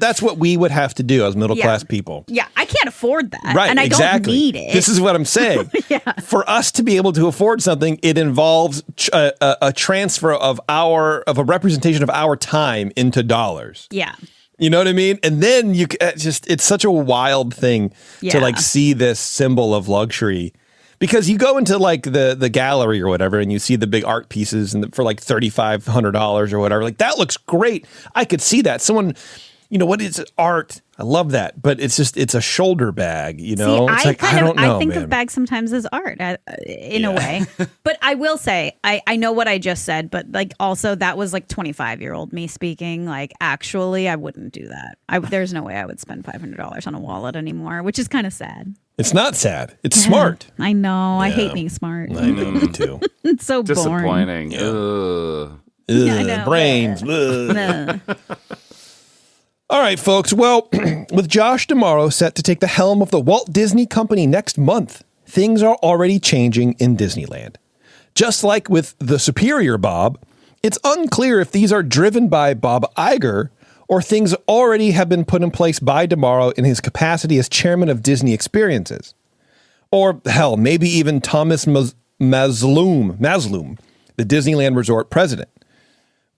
that's what we would have to do as middle class people. Yeah, I can't afford that, right? And I don't need it. This is what I'm saying. For us to be able to afford something, it involves a transfer of a representation of our time into dollars. Yeah. You know what I mean? And then it's such a wild thing to, like, see this symbol of luxury. Because you go into, like, the gallery or whatever, and you see the big art pieces for like $3,500 or whatever. Like, that looks great. I could see that. Someone, what is art? I love that. But it's a shoulder bag, See, it's like, I don't know, I think man. of bags sometimes as art in a way. But I will say, I know what I just said, but, like, also that was, like, 25-year-old me speaking. Like, actually, I wouldn't do that. There's no way I would spend $500 on a wallet anymore, which is kind of sad. It's not sad. It's smart. I know. I hate being smart. I know, me too. It's so disappointing. Boring. Ugh, I know. brains. All right, folks. Well, with Josh D'Amaro set to take the helm of the Walt Disney Company next month, things are already changing in Disneyland. Just like with the Superior Bob, it's unclear if these are driven by Bob Iger or things already have been put in place by D'Amaro in his capacity as chairman of Disney Experiences. Or hell, maybe even Thomas Masloum, the Disneyland Resort president.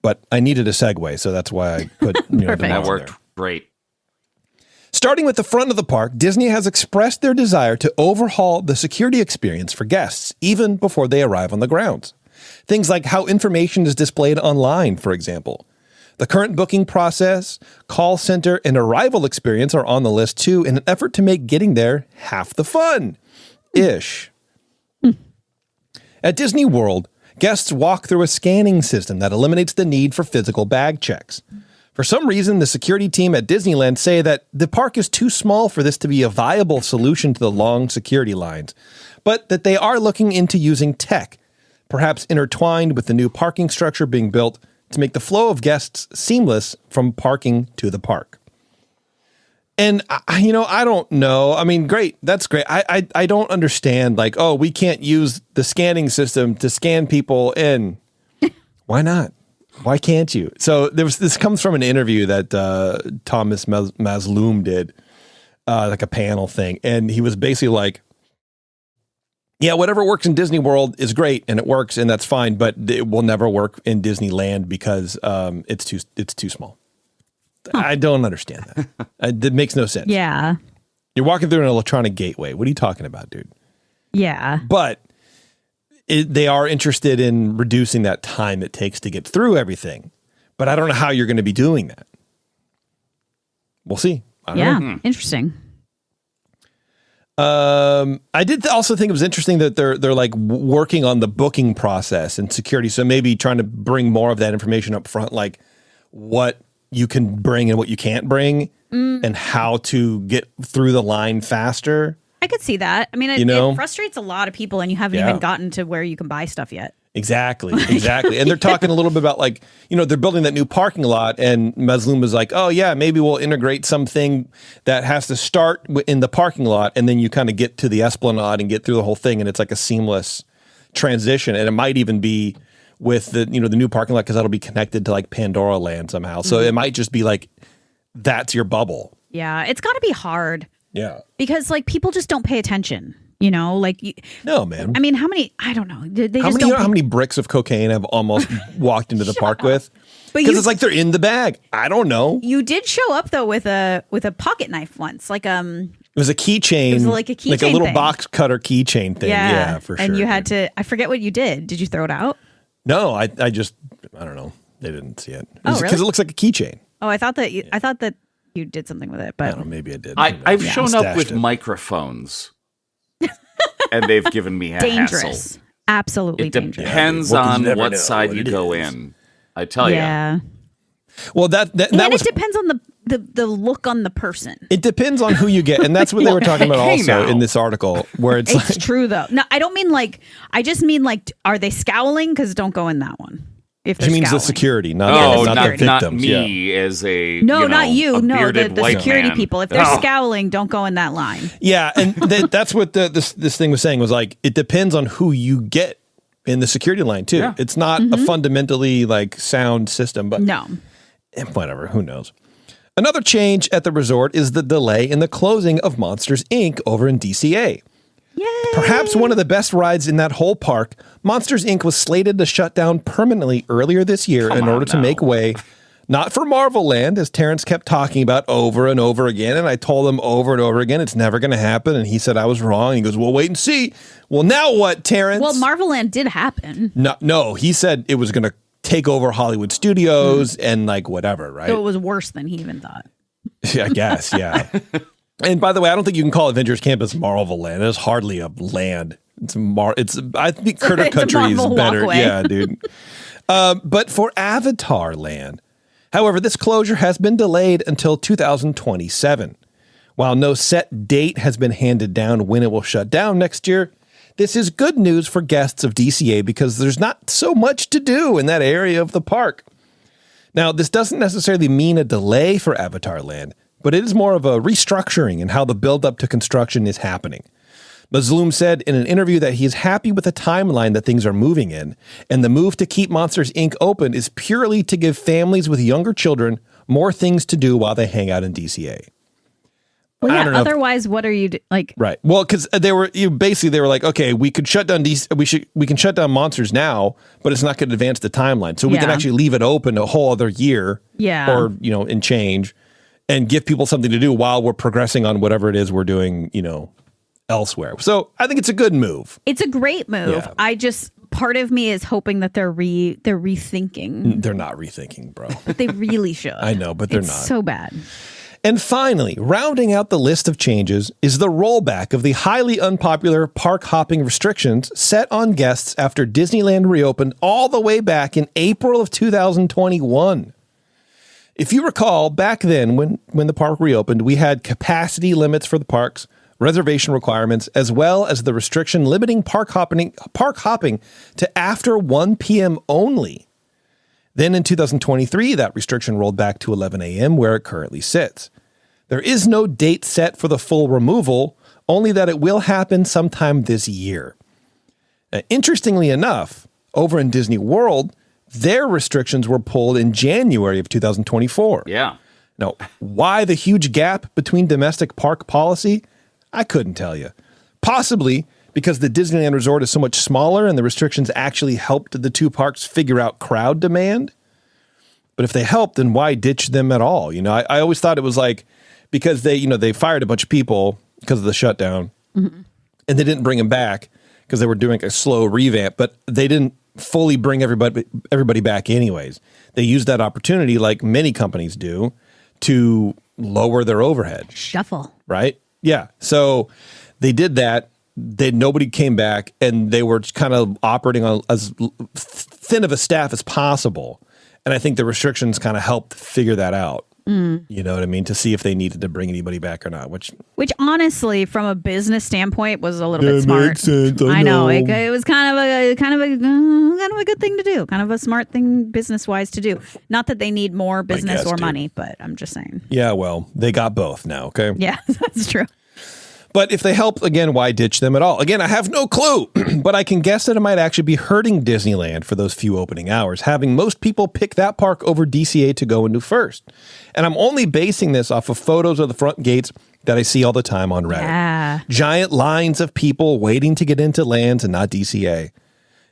But I needed a segue, so that's why I put That worked there. great. Starting with the front of the park, Disney has expressed their desire to overhaul the security experience for guests, even before they arrive on the grounds. Things like how information is displayed online, for example. The current booking process, call center, and arrival experience are on the list too, in an effort to make getting there half the fun-ish. At Disney World, guests walk through a scanning system that eliminates the need for physical bag checks. For some reason, the security team at Disneyland say that the park is too small for this to be a viable solution to the long security lines, but that they are looking into using tech, perhaps intertwined with the new parking structure being built to make the flow of guests seamless from parking to the park. And, I don't know. I mean, great. That's great. I don't understand, like, oh, we can't use the scanning system to scan people in. Why not? Why can't you? So this comes from an interview that Thomas Masloum did, like a panel thing. And he was basically like, yeah, whatever works in Disney World is great and it works and that's fine, but it will never work in Disneyland because it's too small. Huh. I don't understand that. It makes no sense. Yeah. You're walking through an electronic gateway. What are you talking about, dude? Yeah. But they are interested in reducing that time it takes to get through everything. But I don't know how you're going to be doing that. We'll see. I don't know. Interesting. I did also think it was interesting that they're like working on the booking process and security. So maybe trying to bring more of that information up front, like what you can bring and what you can't bring and how to get through the line faster. I could see that. I mean, it frustrates a lot of people and you haven't even gotten to where you can buy stuff yet. Exactly. And they're talking a little bit about like, they're building that new parking lot and Masloum was like, oh yeah, maybe we'll integrate something that has to start in the parking lot and then you kind of get to the Esplanade and get through the whole thing and it's like a seamless transition. And it might even be with the new parking lot because that'll be connected to like Pandora Land somehow. So it might just be like, that's your bubble. Yeah, it's got to be hard. Yeah. Because like people just don't pay attention. No, man. I mean, how many? I don't know. How many bricks of cocaine have almost walked into the park with? Because it's like they're in the bag. I don't know. You did show up though with a pocket knife once, like It was a keychain. It was like a keychain, like a little box cutter keychain thing. Yeah, for sure. And you had to. I forget what you did. Did you throw it out? No, I don't know. They didn't see it. Really? Because it looks like a keychain. Oh, I thought that you did something with it, but I don't know, maybe I did. I've shown up with microphones. And they've given me a dangerous. hassle. Absolutely dangerous. It depends on what side you go in. I tell you. Yeah. Well, that it depends on the look on the person. It depends on who you get, and that's what they were talking about also in this article, where it's like, true though. No, I don't mean like. I just mean like, are they scowling? Because don't go in that one. If she means scowling. the security, not the victims. Not me as a not you. No, the security man. people. If they're scowling, don't go in that line. Yeah, and that's what this thing was saying was like it depends on who you get in the security line too. Yeah. It's not a fundamentally like sound system, but no, whatever. Who knows? Another change at the resort is the delay in the closing of Monsters Inc. over in DCA. Yay. Perhaps one of the best rides in that whole park, Monsters Inc. was slated to shut down permanently earlier this year in order to make way, not for Marvel Land, as Terrence kept talking about over and over again. And I told him over and over again, it's never going to happen. And he said I was wrong. He goes, well, wait and see. Well, now what, Terrence? Well, Marvel Land did happen. No, he said it was going to take over Hollywood Studios and like whatever, right? So it was worse than he even thought. I guess, yeah. And by the way, I don't think you can call Avengers Campus Marvel Land. It's hardly a land. I think Critter Country is better. Walkway. Yeah, dude. But for Avatar Land, however, this closure has been delayed until 2027. While no set date has been handed down when it will shut down next year, this is good news for guests of DCA because there's not so much to do in that area of the park. Now, this doesn't necessarily mean a delay for Avatar Land, but it is more of a restructuring in how the build-up to construction is happening. Masloum said in an interview that he is happy with the timeline that things are moving in, and the move to keep Monsters, Inc. open is purely to give families with younger children more things to do while they hang out in DCA. Well, I yeah. don't know. Otherwise, what are you like? Right. Well, because they were like, okay, we could shut down we can shut down Monsters now, but it's not going to advance the timeline. So we can Yeah. actually leave it open a whole other year, Yeah. or and change, and give people something to do while we're progressing on whatever it is we're doing, elsewhere. So I think it's a good move. It's a great move. Yeah. Part of me is hoping that they're rethinking. They're not rethinking, bro. But they really should. I know, but they're it's not. So bad. And finally, rounding out the list of changes is the rollback of the highly unpopular park hopping restrictions set on guests after Disneyland reopened all the way back in April of 2021. If you recall, back then when the park reopened, we had capacity limits for the parks, reservation requirements, as well as the restriction limiting park hopping to after 1 p.m. only. Then in 2023, that restriction rolled back to 11 a.m., where it currently sits. There is no date set for the full removal, only that it will happen sometime this year. Now, interestingly enough, over in Disney World, their restrictions were pulled in January of 2024. Yeah. Now, why the huge gap between domestic park policy? I couldn't tell you. Possibly because the Disneyland Resort is so much smaller and the restrictions actually helped the two parks figure out crowd demand. But if they helped, then why ditch them at all? I always thought it was like, because they fired a bunch of people because of the shutdown, and they didn't bring them back because they were doing a slow revamp, but they didn't fully bring everybody back anyways. They used that opportunity, like many companies do, to lower their overhead. Shuffle. Right? Yeah. So they did that. Nobody came back, and they were kind of operating on as thin of a staff as possible. And I think the restrictions kind of helped figure that out. You know what I mean? To see if they needed to bring anybody back or not. Which honestly, from a business standpoint, was a little bit smart. Makes sense, I know it was kind of a good thing to do. Kind of a smart thing business wise to do. Not that they need more business or money, but I'm just saying. Yeah, well, they got both now. Okay. Yeah, that's true. But if they help, again, why ditch them at all? Again, I have no clue, but I can guess that it might actually be hurting Disneyland for those few opening hours, having most people pick that park over DCA to go into first. And I'm only basing this off of photos of the front gates that I see all the time on Reddit. Yeah. Giant lines of people waiting to get into lands and not DCA.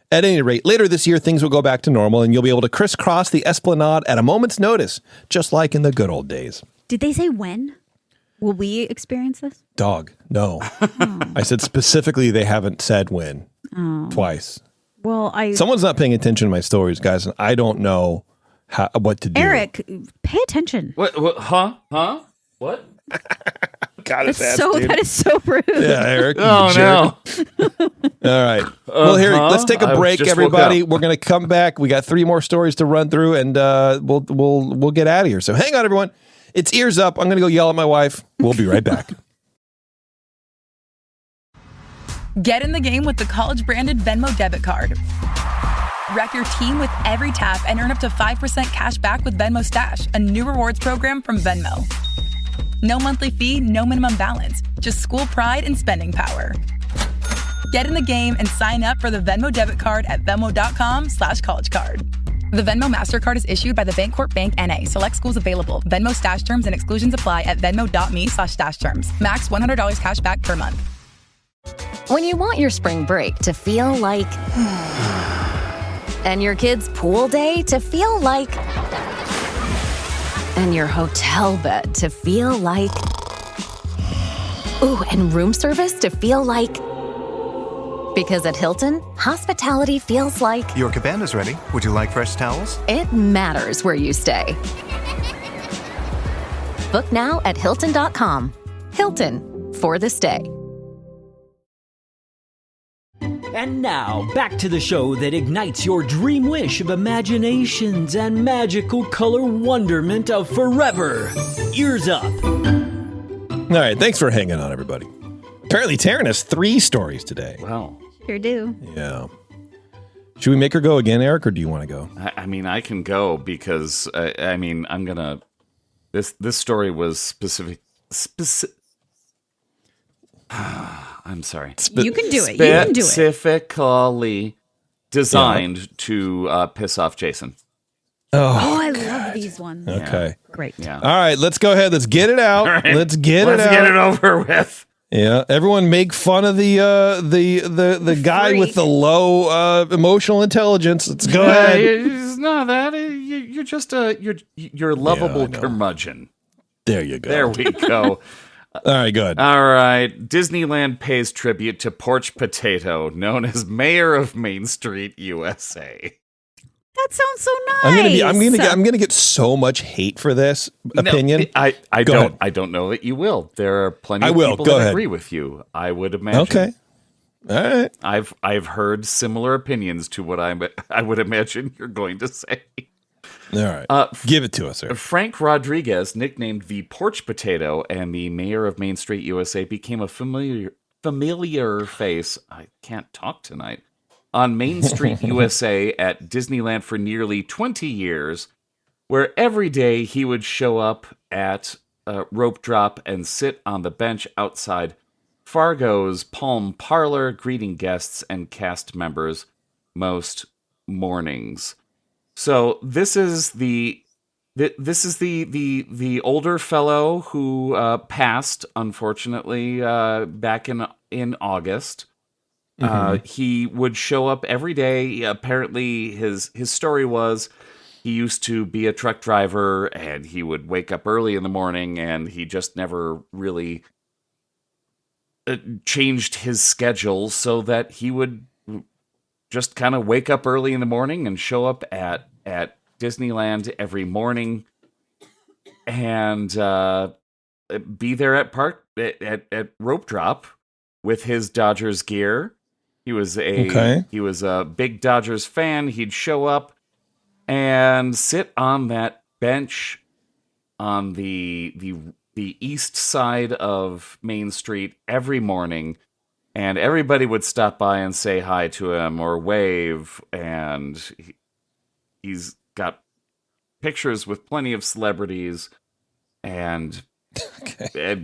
At any rate, later this year, things will go back to normal, and you'll be able to crisscross the Esplanade at a moment's notice, just like in the good old days. Did they say when? Will we experience this? Dog, no. I said specifically they haven't said when. Twice. Well, Someone's not paying attention to my stories, guys, and I don't know what to do. Eric, pay attention. What? Huh? What? God, That is so rude. Yeah, Eric. Oh, no. All right. Well, here, let's take a break, just woke everybody. up. We're going to come back. We got 3 more stories to run through, and we'll get out of here. So hang on, everyone. It's Ears Up. I'm going to go yell at my wife. We'll be right back. Get in the game with the college-branded Venmo debit card. Wreck your team with every tap and earn up to 5% cash back with Venmo Stash, a new rewards program from Venmo. No monthly fee, no minimum balance, just school pride and spending power. Get in the game and sign up for the Venmo debit card at venmo.com/collegecard. The Venmo MasterCard is issued by the Bancorp Bank N.A. Select schools available. Venmo Stash terms and exclusions apply at venmo.me/stash terms. Max $100 cash back per month. When you want your spring break to feel like... and your kids' pool day to feel like... and your hotel bed to feel like... ooh, and room service to feel like... because at Hilton, hospitality feels like... Your cabana's ready. Would you like fresh towels? it matters where you stay. Book now at Hilton.com. Hilton, for the stay. And now, back to the show that ignites your dream wish of imaginations and magical color wonderment of forever. Ears Up. All right. Thanks for hanging on, everybody. Apparently, Taryn has 3 stories today. Wow. Sure do. Yeah. Should we make her go again, Eric, or do you want to go? I mean, I can go because I'm gonna. This story was specific. I'm sorry. You can do it. You can do it. Specifically designed to piss off Jason. Oh, I love these ones. Okay. Great. Yeah. All right, let's go ahead. Let's get it out. Right. Let's get it over with. Yeah, everyone make fun of the guy with the low emotional intelligence. Let's go ahead. It's not that. You're just you're a lovable curmudgeon. There you go. There we go. All right, good. All right. Disneyland pays tribute to Porch Potato, known as Mayor of Main Street, USA. That sounds so nice. I'm gonna get so much hate for this opinion. I Go ahead. don't know that you will. There are plenty of people Go that ahead. agree with you. I would imagine. Okay. All right. I've heard similar opinions to what I would imagine you're going to say. All right. Give it to us, sir. Frank Rodriguez, nicknamed the Porch Potato and the mayor of Main Street, USA, became a familiar face. I can't talk tonight. On Main Street, USA at Disneyland for nearly 20 years, where every day he would show up at Rope Drop and sit on the bench outside Fargo's Palm Parlor, greeting guests and cast members most mornings. So this is the older fellow who passed, unfortunately, back in August. He would show up every day. Apparently, his story was he used to be a truck driver, and he would wake up early in the morning, and he just never really changed his schedule so that he would just kind of wake up early in the morning and show up at Disneyland every morning and be there at Rope Drop with his Dodgers gear. He was a big Dodgers fan. He'd show up and sit on that bench on the east side of Main Street every morning, and everybody would stop by and say hi to him or wave, and he's got pictures with plenty of celebrities and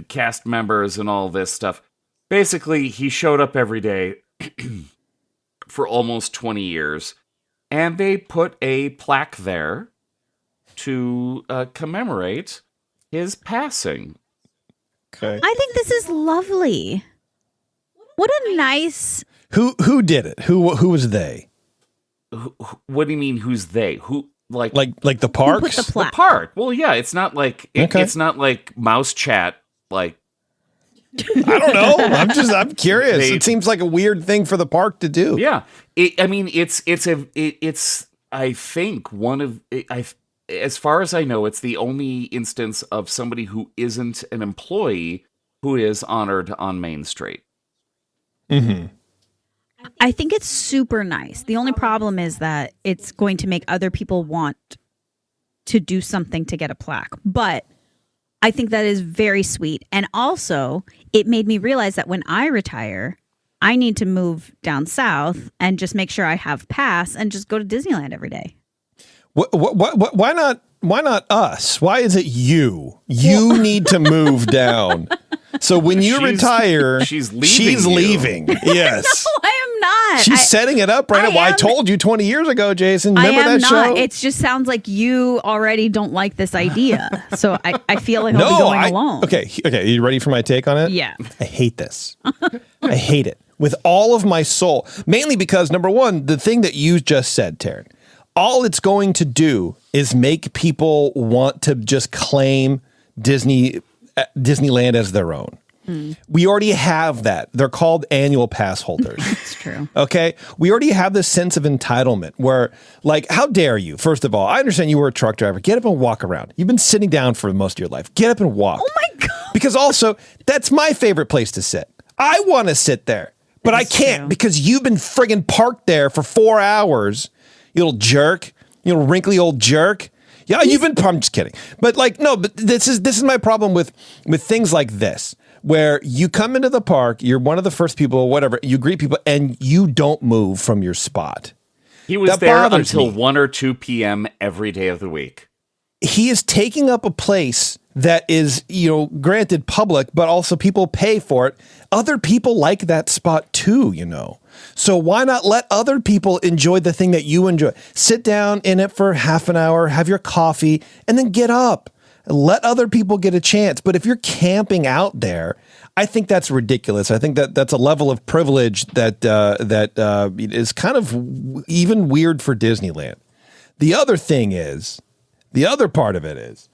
cast members and all this stuff. Basically, he showed up every day for almost 20 years, and they put a plaque there to commemorate his passing. Okay. I think this is lovely. What a nice... Who did it? Who was they? What do you mean? Who's they? Who like the park? Who put the plaque? The park. Well, yeah, it's not like Okay. it's not like Mouse Chat. Like I don't know. I'm curious. It seems like a weird thing for the park to do. yeah, it's I think one of as far as I know, it's the only instance of somebody who isn't an employee who is honored on Main Street. Mm-hmm. I think it's super nice. The only problem is that it's going to make other people want to do something to get a plaque. But I think that is very sweet. And also, it made me realize that when I retire, I need to move down south and just make sure I have pass and just go to Disneyland every day. Why not? Why not us? Why is it you? You need to move down. So when you retire, she's leaving. She's leaving. Yes. No, I am not. She's setting it up right now. Well, I told you 20 years ago, Jason. Remember that show? It just sounds like you already don't like this idea. So I feel like I'll be going alone. Okay. Are you ready for my take on it? Yeah. I hate this. I hate it with all of my soul. Mainly because, number one, the thing that you just said, Taryn, all it's going to do is make people want to just claim Disneyland as their own. We already have that. They're called annual pass holders. It's true. Okay. We already have this sense of entitlement where, like, how dare you? First of all, I understand you were a truck driver. Get up and walk around. You've been sitting down for most of your life. Get up and walk. Oh my God. Because also, that's my favorite place to sit. I want to sit there, but I can't because you've been friggin' parked there for 4 hours. You little jerk. You little wrinkly old jerk. Yeah, I'm just kidding. But like, no, but this is my problem with things like this, where you come into the park, you're one of the first people, whatever, you greet people, and you don't move from your spot. He was there until 1 or 2 p.m. every day of the week. He is taking up a place that is, granted public, but also people pay for it. Other people like that spot too, So why not let other people enjoy the thing that you enjoy? Sit down in it for half an hour, have your coffee, and then get up. Let other people get a chance. But if you're camping out there, I think that's ridiculous. I think that's a level of privilege that is kind of even weird for Disneyland. The other part of it is,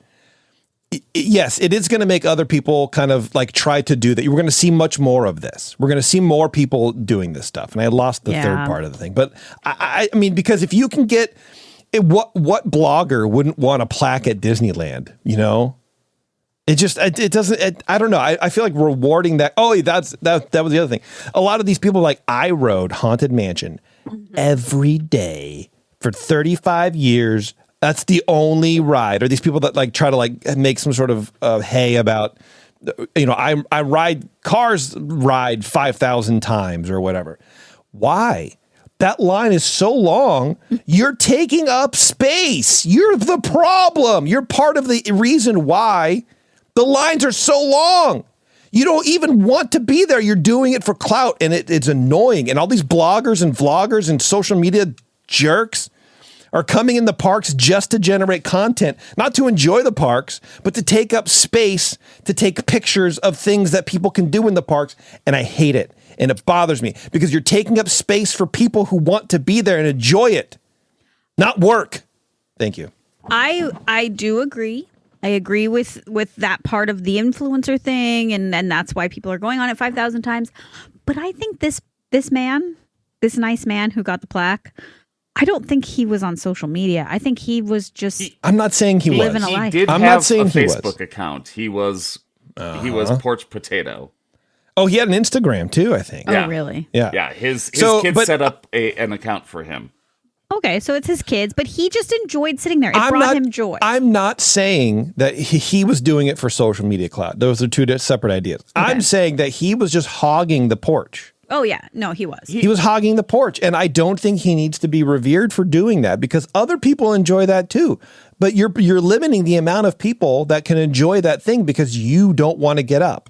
yes, it is going to make other people kind of like try to do that. We're going to see much more of this. We're going to see more people doing this stuff. And I lost the third part of the thing. But I mean, because if you can get what blogger wouldn't want a plaque at Disneyland, It doesn't, I don't know. I feel like rewarding that. Oh, that was the other thing. A lot of these people, like, I rode Haunted Mansion every day for 35 years. That's the only ride. Or these people that like try to like make some sort of hay about, I ride cars ride 5,000 times or whatever. Why? That line is so long. You're taking up space. You're the problem. You're part of the reason why the lines are so long. You don't even want to be there. You're doing it for clout, and it's annoying. And all these bloggers and vloggers and social media jerks are coming in the parks just to generate content, not to enjoy the parks, but to take up space, to take pictures of things that people can do in the parks. And I hate it. And it bothers me because you're taking up space for people who want to be there and enjoy it, not work. Thank you. I do agree. I agree with that part of the influencer thing, and that's why people are going on it 5,000 times. But I think this nice man who got the plaque, I don't think he was on social media. I think he was just. I'm not saying he living was. a life. He did I'm have not saying a he Facebook was. account. He was Porch Potato. Oh, he had an Instagram too, I think. Oh, really? Yeah. Yeah, his kids set up an account for him. Okay, so it's his kids, but he just enjoyed sitting there. It brought him joy. I'm not saying that he was doing it for social media clout. Those are two separate ideas. Okay. I'm saying that he was just hogging the porch. Oh, yeah. No, he was. He was hogging the porch, and I don't think he needs to be revered for doing that because other people enjoy that too. But you're limiting the amount of people that can enjoy that thing because you don't want to get up.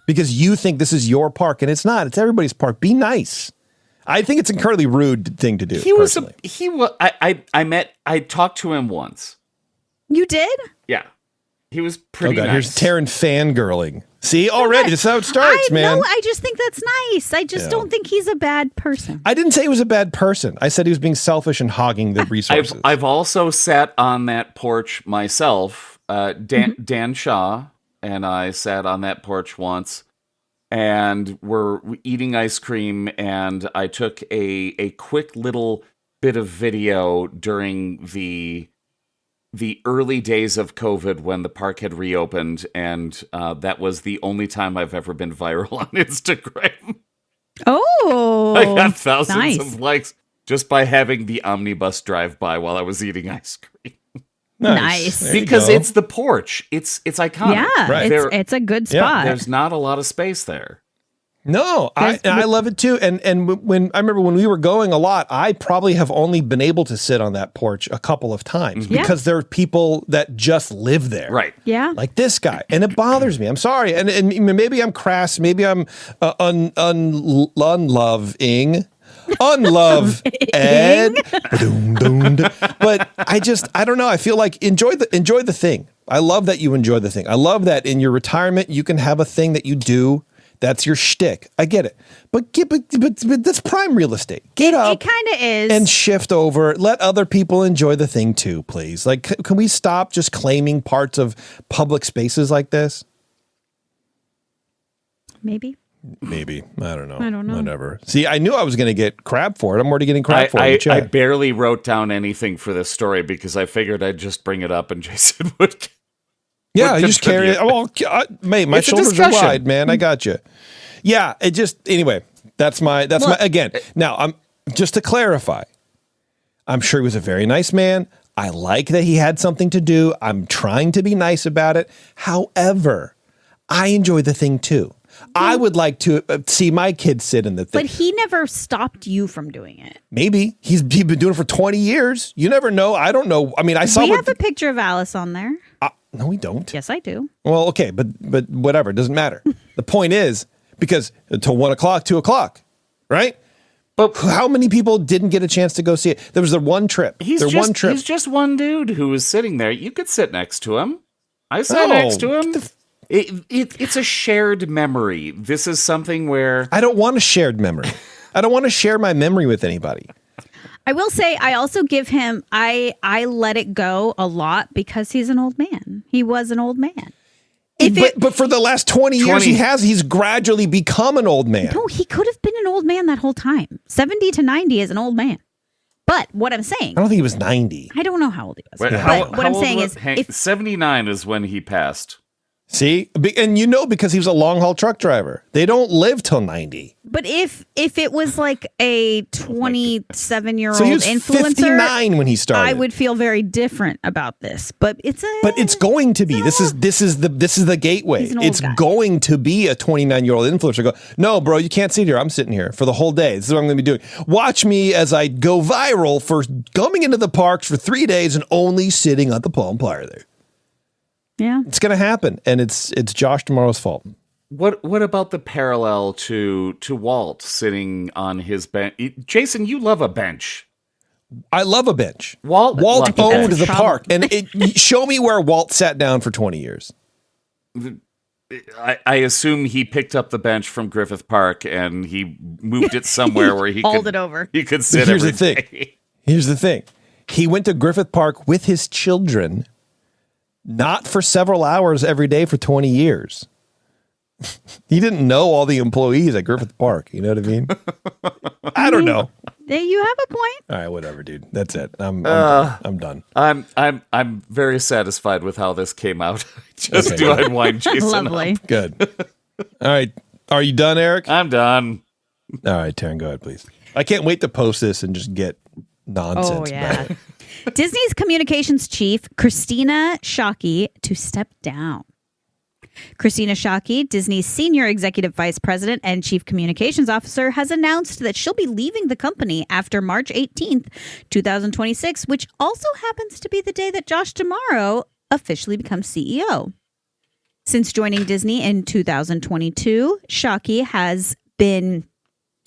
Because you think this is your park, and it's not. It's everybody's park. Be nice. I think it's an incredibly rude thing to do. I talked to him once. You did? Yeah. He was pretty nice. Here's Taryn fangirling. See, already, this is how it starts, man. No, I just think that's nice. I just don't think he's a bad person. I didn't say he was a bad person. I said he was being selfish and hogging the resources. I've also sat on that porch myself. Dan Shaw and I sat on that porch once, and we're eating ice cream, and I took a quick little bit of video during the early days of COVID when the park had reopened, and that was the only time I've ever been viral on Instagram. Oh, I got thousands of likes just by having the omnibus drive by while I was eating ice cream. Nice. Because it's the porch. It's iconic. Yeah, right. It's a good spot. There's not a lot of space there. No, I love it too. And when I remember when we were going a lot, I probably have only been able to sit on that porch a couple of times because there are people that just live there. Right. Yeah. Like this guy. And it bothers me. I'm sorry. And maybe I'm crass. Maybe I'm unloving. Unlove Ed. But I don't know. I feel like enjoy the thing. I love that you enjoy the thing. I love that in your retirement, you can have a thing that you do. That's your shtick. I get it. But that's prime real estate. Get up. It kind of is. And shift over. Let other people enjoy the thing too, please. Like, can we stop just claiming parts of public spaces like this? Maybe. I don't know. Whatever. See, I knew I was going to get crap for it. I'm already getting crap for it. I barely wrote down anything for this story because I figured I'd just bring it up and Jason would. Yeah, you just carry it. Well, mate, my shoulders are wide, man. I got you. Yeah, anyway, that's my again. Now, I'm just to clarify. I'm sure he was a very nice man. I like that he had something to do. I'm trying to be nice about it. However, I enjoy the thing too. I would like to see my kids sit in the thing. But he never stopped you from doing it. Maybe. He's been doing it for 20 years. You never know. I don't know. I mean, I saw. We have a picture of Alice on there. No, we don't. Yes, I do. Well, okay, but whatever. It doesn't matter. The point is, because until 1 o'clock, 2 o'clock, right? But how many people didn't get a chance to go see it? There was the one trip. He's just one dude who was sitting there. You could sit next to him. I sat next to him. It's a shared memory. This is something where... I don't want a shared memory. I don't want to share my memory with anybody. I will say I also give him, I let it go a lot because he's an old man. He was an old man. But for the last 20 years, he's gradually become an old man. No, he could have been an old man that whole time. 70 to 90 is an old man. But what I'm saying... I don't think he was 90. I don't know how old he was. Wait, but what I'm saying is... 79 is when he passed. See? And because he was a long-haul truck driver. They don't live till 90. But if it was like a 27-year-old so he was influencer... 59 when he started. I would feel very different about this. But it's going to be. This is the gateway. It's going to be a 29-year-old influencer. Go, no, bro, you can't sit here. I'm sitting here for the whole day. This is what I'm going to be doing. Watch me as I go viral for coming into the parks for 3 days and only sitting at the Palm Playa there. Yeah, it's going to happen, and it's Josh tomorrow's fault. What about the parallel to Walt sitting on his bench? Jason, you love a bench. I love a bench. Walt owned the park, and show me where Walt sat down for 20 years. I assume he picked up the bench from Griffith Park and he moved it somewhere where he hauled it over. He could sit every day. Here's the thing. He went to Griffith Park with his children. Not for several hours every day for 20 years. He didn't know all the employees at Griffith Park. You know what I mean? I don't know. You have a point. All right, whatever, dude. That's it. I'm done. I'm very satisfied with how this came out. Just to unwind Jason. Lovely. Up. Good. All right. Are you done, Eric? I'm done. All right, Taryn, go ahead, please. I can't wait to post this and just get nonsense. Oh, yeah. Disney's communications chief, Christina Shockey, to step down. Christina Shockey, Disney's senior executive vice president and chief communications officer, has announced that she'll be leaving the company after March 18th, 2026, which also happens to be the day that Josh D'Amaro officially becomes CEO. Since joining Disney in 2022, Shockey has been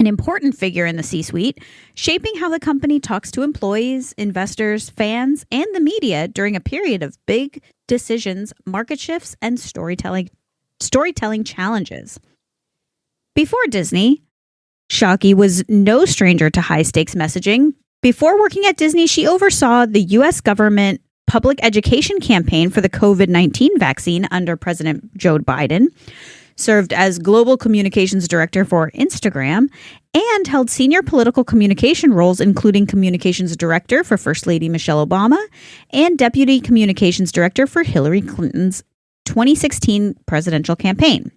an important figure in the C-suite, shaping how the company talks to employees, investors, fans, and the media during a period of big decisions, market shifts, and storytelling challenges. Before Disney, Shockey was no stranger to high-stakes messaging. Before working at Disney, she oversaw the U.S. government public education campaign for the COVID-19 vaccine under President Joe Biden, served as global communications director for Instagram, and held senior political communication roles, including communications director for First Lady Michelle Obama and deputy communications director for Hillary Clinton's 2016 presidential campaign.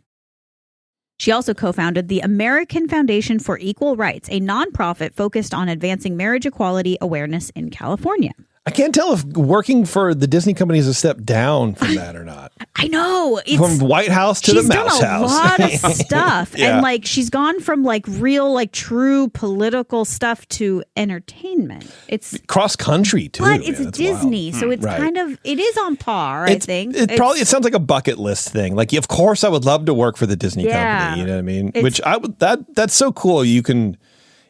She also co-founded the American Foundation for Equal Rights, a nonprofit focused on advancing marriage equality awareness in California. I can't tell if working for the Disney company is a step down from that or not. I know. From the White House to the Mouse House. She's done a lot of stuff. Yeah. And like she's gone from like real, like true political stuff to entertainment. It's cross country too. But it's Disney. Wild. So it's kind of, it is on par, I think. It sounds like a bucket list thing. Like, of course I would love to work for the Disney company. You know what I mean? Which I would, that's so cool. You can,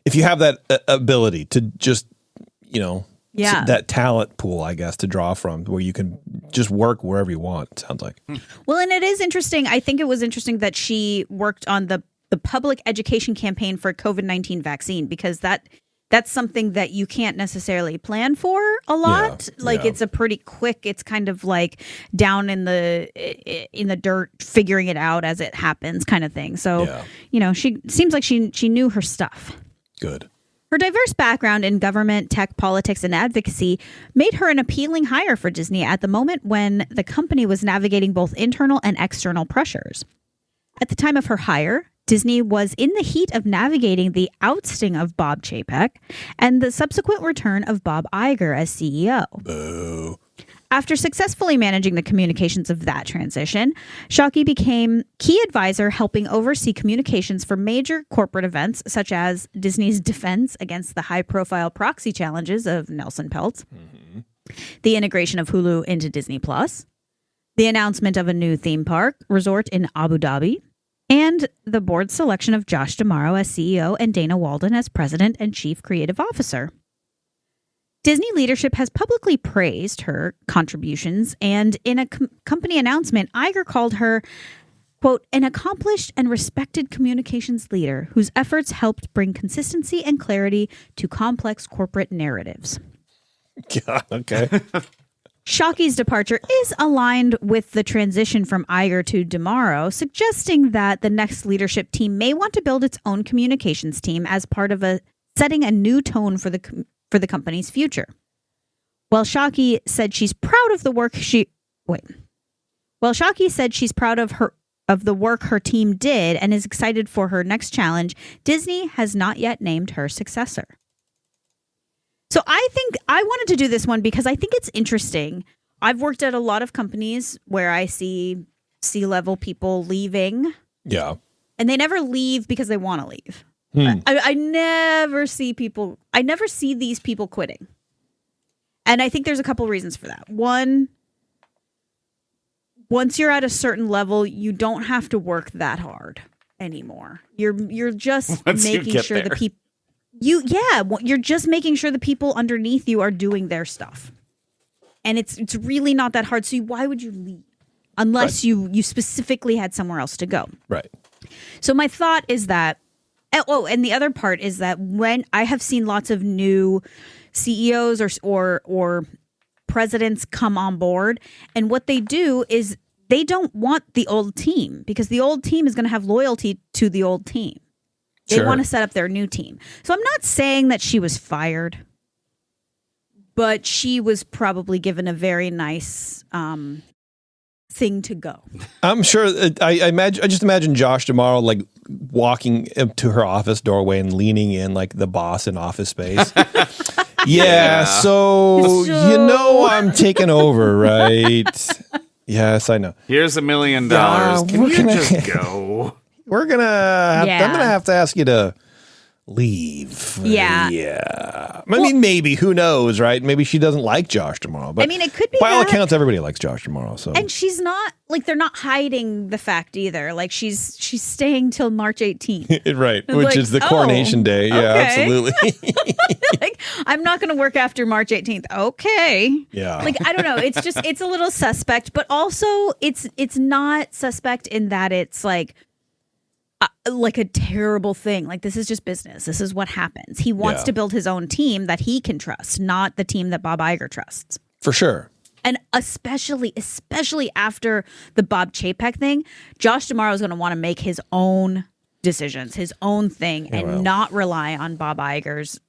if you have that ability to just, that talent pool, I guess, to draw from where you can just work wherever you want, it sounds like. Well, and it is interesting. I think it was interesting that she worked on the public education campaign for COVID-19 vaccine, because that's something that you can't necessarily plan for a lot. It's a pretty quick, it's kind of like down in the dirt, figuring it out as it happens kind of thing. So, she seems like she knew her stuff. Good. Her diverse background in government, tech, politics, and advocacy made her an appealing hire for Disney at the moment when the company was navigating both internal and external pressures. At the time of her hire, Disney was in the heat of navigating the ousting of Bob Chapek and the subsequent return of Bob Iger as CEO. Boo. After successfully managing the communications of that transition, Shockey became key advisor helping oversee communications for major corporate events such as Disney's defense against the high-profile proxy challenges of Nelson Peltz, the integration of Hulu into Disney+, the announcement of a new theme park resort in Abu Dhabi, and the board's selection of Josh D'Amaro as CEO and Dana Walden as president and chief creative officer. Disney leadership has publicly praised her contributions, and in a company announcement, Iger called her, quote, an accomplished and respected communications leader whose efforts helped bring consistency and clarity to complex corporate narratives. Yeah, okay. Shockey's departure is aligned with the transition from Iger to D'Amaro, suggesting that the next leadership team may want to build its own communications team as part of setting a new tone for the company's future. While Shockey said she's proud of the work of the work her team did and is excited for her next challenge, Disney has not yet named her successor. So I think I wanted to do this one because I think it's interesting. I've worked at a lot of companies where I see C-level people leaving. Yeah. And they never leave because they want to leave. I never see these people quitting. And I think there's a couple reasons for that. One, once you're at a certain level, you don't have to work that hard anymore. You're just making sure the people you're just making sure the people underneath you are doing their stuff. And it's really not that hard. So why would you leave? Unless you specifically had somewhere else to go. Right. So my thought is that, and the other part is that when I have seen lots of new CEOs or presidents come on board, and what they do is they don't want the old team because the old team is going to have loyalty to the old team. They want to set up their new team. So I'm not saying that she was fired, but she was probably given a very nice thing to go. I'm sure. I just imagine Josh D'Amaro like walking up to her office doorway and leaning in like the boss in Office Space. So I'm taking over, right? Yes, I know. Here's $1 million. Can you just go? I'm gonna have to ask you to leave. Yeah. I mean, maybe, who knows, right? Maybe she doesn't like Josh D'Amaro. But I mean, it could be by all accounts, everybody likes Josh D'Amaro. So, and she's not like they're not hiding the fact either. Like she's staying till March 18th, right? Which is the coronation day. Yeah, absolutely. Like I'm not going to work after March 18th. Okay. Yeah. Like I don't know. It's just it's a little suspect, but also it's not suspect in that it's like a terrible thing. Like this is just business. This is what happens. He wants to build his own team that he can trust, not the team that Bob Iger trusts. For sure. And especially after the Bob Chapek thing, Josh D'Amaro is going to want to make his own decisions, his own thing, and not rely on Bob Iger's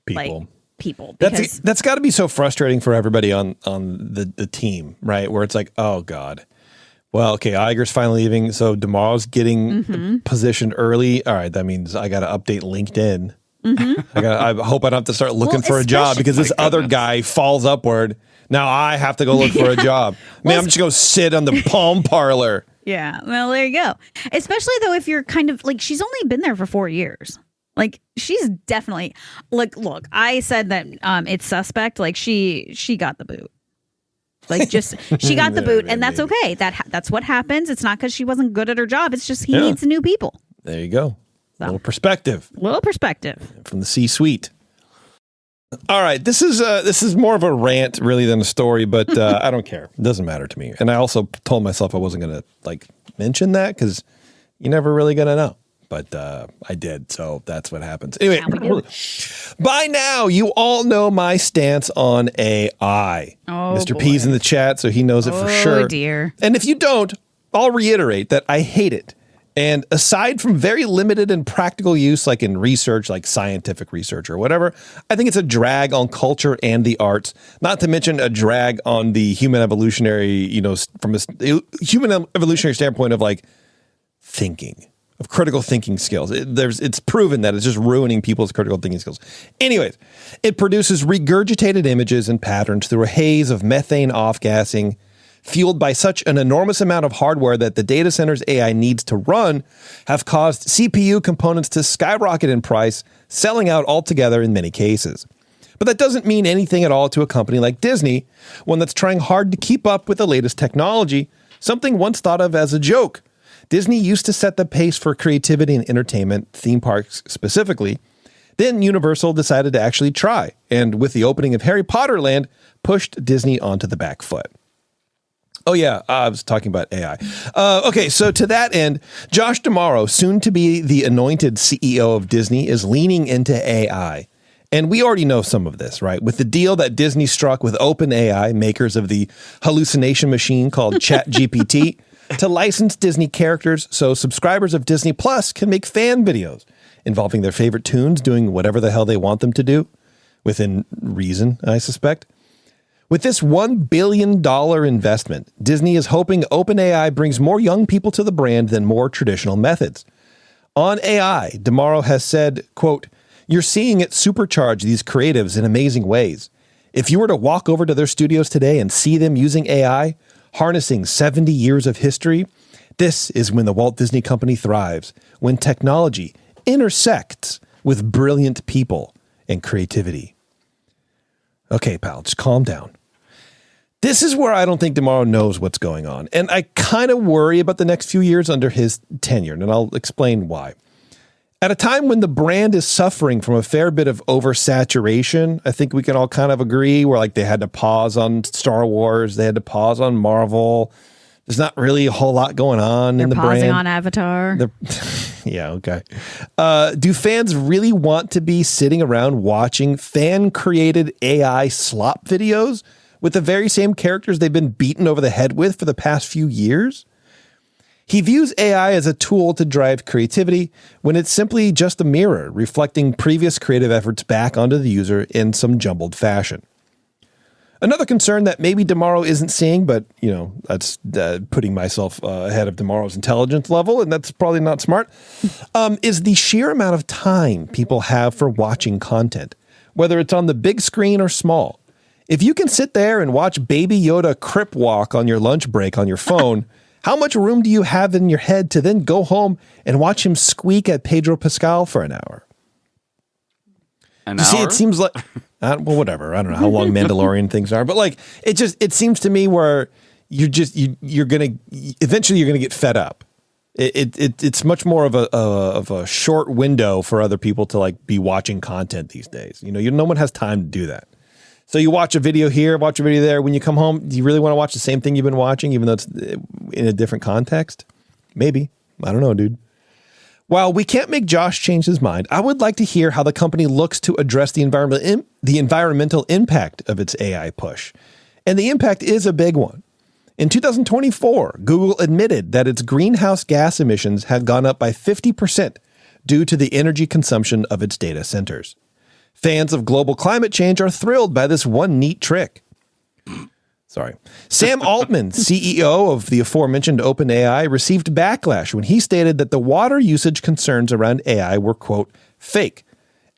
people. That's got to be so frustrating for everybody on the team, right? Where it's like, oh God. Well, okay, Iger's finally leaving, so D'Amaro's getting positioned early. All right, that means I got to update LinkedIn. I hope I don't have to start looking for a job because this other guy falls upward. Now I have to go look for a job. I'm just going to sit on the Palm Parlor. Yeah, well, there you go. Especially, though, if you're kind of like, she's only been there for 4 years. Like, she's definitely, like, look, I said that it's suspect. Like, she got the boot. Like, just she got the boot, and that's okay. That's what happens. It's not because she wasn't good at her job. It's just he needs new people. There you go. So, little perspective from the C-suite. All right, this is more of a rant really than a story, but I don't care. It doesn't matter to me. And I also told myself I wasn't going to mention that because you're never really going to know. But I did, so that's what happens. Anyway, by now, you all know my stance on AI. Oh, Mr. P's in the chat, so he knows it for sure. Oh, dear. And if you don't, I'll reiterate that I hate it. And aside from very limited and practical use, like in research, like scientific research or whatever, I think it's a drag on culture and the arts, not to mention a drag on the human evolutionary, from a human evolutionary standpoint of like thinking. Of critical thinking skills. It's proven that it's just ruining people's critical thinking skills. Anyways, it produces regurgitated images and patterns through a haze of methane off-gassing, fueled by such an enormous amount of hardware that the data centers AI needs to run have caused CPU components to skyrocket in price, selling out altogether in many cases. But that doesn't mean anything at all to a company like Disney, one that's trying hard to keep up with the latest technology, something once thought of as a joke. Disney used to set the pace for creativity and entertainment, theme parks specifically. Then Universal decided to actually try, and with the opening of Harry Potter Land, pushed Disney onto the back foot. Oh yeah, I was talking about AI. Okay, so to that end, Josh D'Amaro, soon to be the anointed CEO of Disney, is leaning into AI. And we already know some of this, right? With the deal that Disney struck with OpenAI, makers of the hallucination machine called ChatGPT, to license Disney characters so subscribers of Disney Plus can make fan videos involving their favorite tunes doing whatever the hell they want them to do, within reason, I suspect. With this $1 billion investment, Disney is hoping OpenAI brings more young people to the brand than more traditional methods. On AI, D'Amaro has said, quote, "You're seeing it supercharge these creatives in amazing ways. If you were to walk over to their studios today and see them using AI, harnessing 70 years of history, this is when the Walt Disney Company thrives, when technology intersects with brilliant people and creativity." Okay, pal, just calm down. This is where I don't think D'Amaro knows what's going on, and I kind of worry about the next few years under his tenure, and I'll explain why. At a time when the brand is suffering from a fair bit of oversaturation, I think we can all kind of agree where like they had to pause on Star Wars, they had to pause on Marvel. There's not really a whole lot going on in the brand. They're pausing on Avatar. Yeah, okay. Do fans really want to be sitting around watching fan-created AI slop videos with the very same characters they've been beaten over the head with for the past few years? He views AI as a tool to drive creativity when it's simply just a mirror reflecting previous creative efforts back onto the user in some jumbled fashion. Another concern that maybe D'Amaro isn't seeing, but, you know, that's putting myself ahead of D'Amaro's intelligence level, and that's probably not smart, is the sheer amount of time people have for watching content, whether it's on the big screen or small. If you can sit there and watch Baby Yoda crip walk on your lunch break on your phone, how much room do you have in your head to then go home and watch him squeak at Pedro Pascal for an hour? An hour? See, it seems like, well, whatever. I don't know how long Mandalorian things are, but like, it seems to me where you're going to, eventually you're going to get fed up. It's much more of a short window for other people to like be watching content these days. You know, no one has time to do that. So you watch a video here, watch a video there. When you come home, do you really want to watch the same thing you've been watching, even though it's in a different context? Maybe. I don't know, dude. While we can't make Josh change his mind, I would like to hear how the company looks to address the environmental impact of its AI push. And the impact is a big one. In 2024, Google admitted that its greenhouse gas emissions had gone up by 50% due to the energy consumption of its data centers. Fans of global climate change are thrilled by this one neat trick. Sorry. Sam Altman, CEO of the aforementioned OpenAI, received backlash when he stated that the water usage concerns around AI were, quote, fake,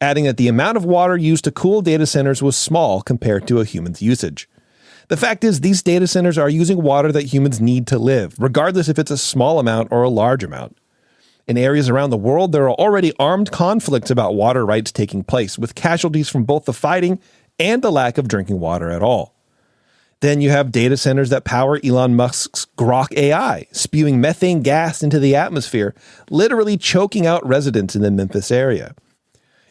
adding that the amount of water used to cool data centers was small compared to a human's usage. The fact is, these data centers are using water that humans need to live, regardless if it's a small amount or a large amount. In areas around the world, there are already armed conflicts about water rights taking place, with casualties from both the fighting and the lack of drinking water at all. Then you have data centers that power Elon Musk's Grok AI, spewing methane gas into the atmosphere, literally choking out residents in the Memphis area.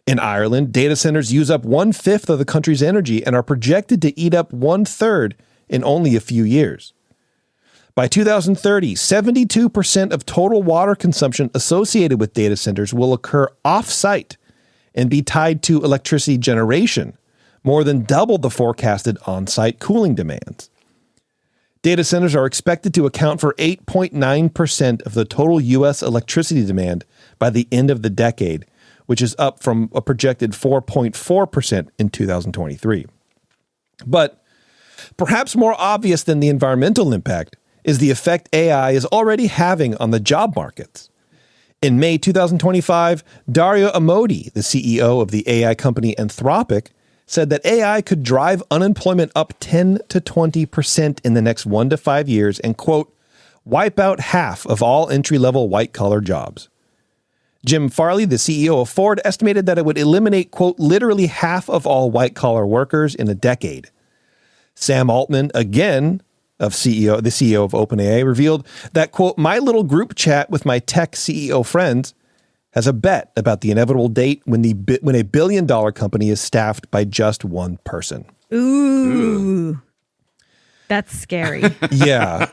In Ireland, data centers use up 1/5 of the country's energy and are projected to eat up 1/3 in only a few years. By 2030, 72% of total water consumption associated with data centers will occur off-site and be tied to electricity generation, more than double the forecasted on-site cooling demands. Data centers are expected to account for 8.9% of the total U.S. electricity demand by the end of the decade, which is up from a projected 4.4% in 2023. But perhaps more obvious than the environmental impact is the effect AI is already having on the job markets. In May 2025, Dario Amodi, the CEO of the AI company Anthropic, said that AI could drive unemployment up 10 to 20% in the next 1 to 5 years and, quote, wipe out half of all entry-level white-collar jobs. Jim Farley, the CEO of Ford, estimated that it would eliminate, quote, literally half of all white-collar workers in a decade. Sam Altman, again, the CEO of OpenAI, revealed that, quote, my little group chat with my tech CEO friends has a bet about the inevitable date when a billion-dollar company is staffed by just one person. Ooh. That's scary. Yeah.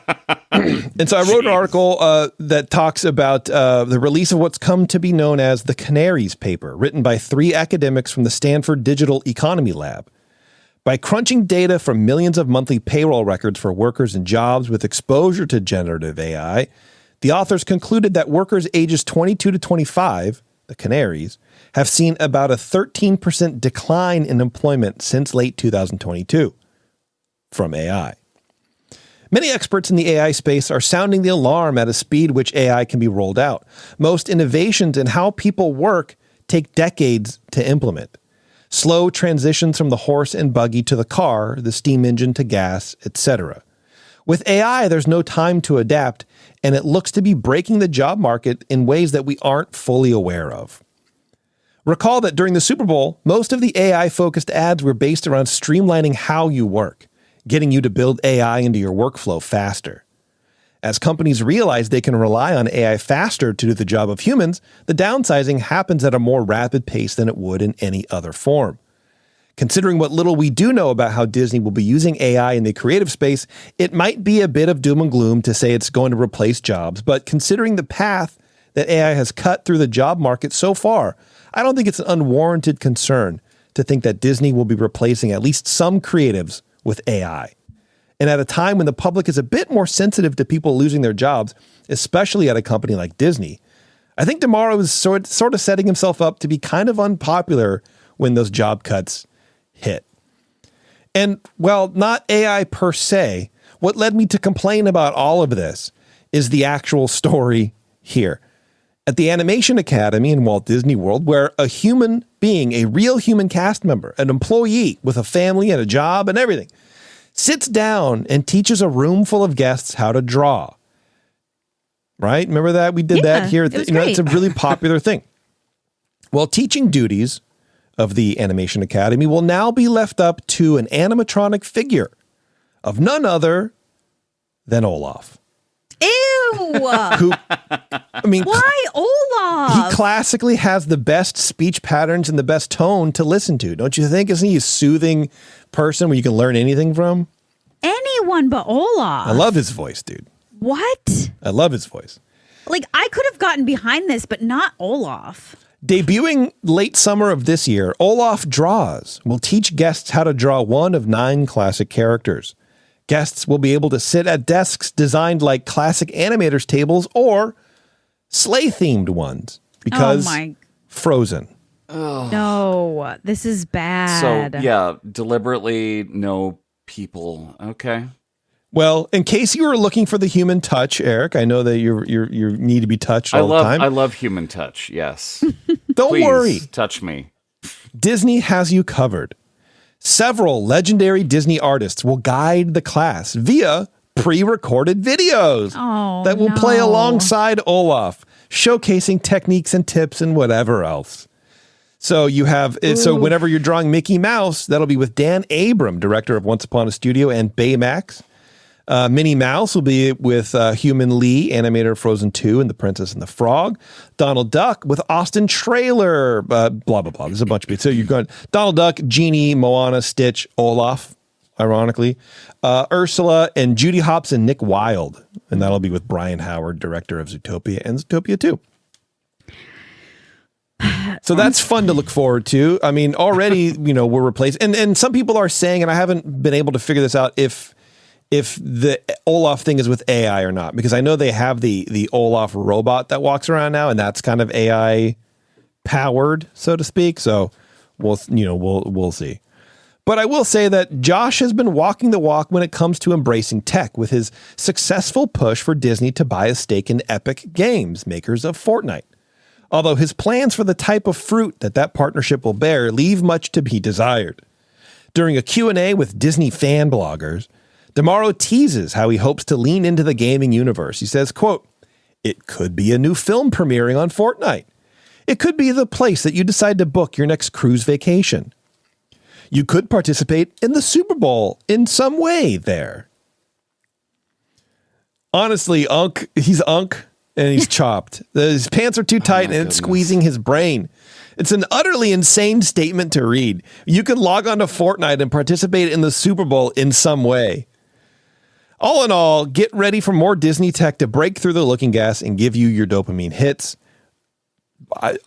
And so I wrote an article that talks about the release of what's come to be known as the Canaries paper, written by 3 academics from the Stanford Digital Economy Lab. By crunching data from millions of monthly payroll records for workers in jobs with exposure to generative AI, the authors concluded that workers ages 22 to 25, the Canaries, have seen about a 13% decline in employment since late 2022 from AI. Many experts in the AI space are sounding the alarm at a speed which AI can be rolled out. Most innovations in how people work take decades to implement. Slow transitions from the horse and buggy to the car, the steam engine to gas, etc. With AI, there's no time to adapt, and it looks to be breaking the job market in ways that we aren't fully aware of. Recall that during the Super Bowl, most of the AI-focused ads were based around streamlining how you work, getting you to build AI into your workflow faster. As companies realize they can rely on AI faster to do the job of humans, the downsizing happens at a more rapid pace than it would in any other form. Considering what little we do know about how Disney will be using AI in the creative space, it might be a bit of doom and gloom to say it's going to replace jobs, but considering the path that AI has cut through the job market so far, I don't think it's an unwarranted concern to think that Disney will be replacing at least some creatives with AI. And at a time when the public is a bit more sensitive to people losing their jobs, especially at a company like Disney, I think DeMauro is sort of setting himself up to be kind of unpopular when those job cuts hit. And while not AI per se, what led me to complain about all of this is the actual story here. At the Animation Academy in Walt Disney World, where a human being, a real human cast member, an employee with a family and a job and everything, sits down and teaches a room full of guests how to draw. Right? Remember that? We did that here. It's a really popular thing. Well, teaching duties of the Animation Academy will now be left up to an animatronic figure of none other than Olaf. Ew! Who, I mean, why Olaf? He classically has the best speech patterns and the best tone to listen to. Don't you think? Isn't he a soothing person where you can learn anything from? Anyone but Olaf. I love his voice, dude. What? I love his voice. Like, I could have gotten behind this, but not Olaf. Debuting late summer of this year, Olaf Draws will teach guests how to draw one of 9 classic characters. Guests will be able to sit at desks designed like classic animators' tables or sleigh-themed ones because Frozen. Oh. No, this is bad. So, yeah, deliberately no people. Okay. Well, in case you were looking for the human touch, Eric, I know that you need to be touched all the time. I love human touch, yes. Don't Please, worry. touch me. Disney has you covered. Several legendary Disney artists will guide the class via pre-recorded videos that will play alongside Olaf, showcasing techniques and tips and whatever else. So you have whenever you're drawing Mickey Mouse, that'll be with Dan Abram, director of Once Upon a Studio and Baymax. Minnie Mouse will be with Human Lee, animator of Frozen 2 and The Princess and the Frog. Donald Duck with Austin Trailer, blah, blah, blah. There's a bunch of people. So you're going Donald Duck, Genie, Moana, Stitch, Olaf, ironically. Ursula and Judy Hopps and Nick Wilde. And that'll be with Brian Howard, director of Zootopia and Zootopia 2. So that's fun to look forward to. I mean, already, we're replaced. And some people are saying, and I haven't been able to figure this out, if the Olaf thing is with AI or not, because I know they have the Olaf robot that walks around now, and that's kind of AI powered, so to speak. So we'll see. But I will say that Josh has been walking the walk when it comes to embracing tech with his successful push for Disney to buy a stake in Epic Games, makers of Fortnite. Although his plans for the type of fruit that partnership will bear leave much to be desired. During a Q&A with Disney fan bloggers, DeMauro teases how he hopes to lean into the gaming universe. He says, quote, "It could be a new film premiering on Fortnite. It could be the place that you decide to book your next cruise vacation. You could participate in the Super Bowl in some way there." Honestly, he's Unk and he's chopped. His pants are too tight and it's squeezing his brain. It's an utterly insane statement to read. You can log on to Fortnite and participate in the Super Bowl in some way. All in all, get ready for more Disney tech to break through the looking glass and give you your dopamine hits.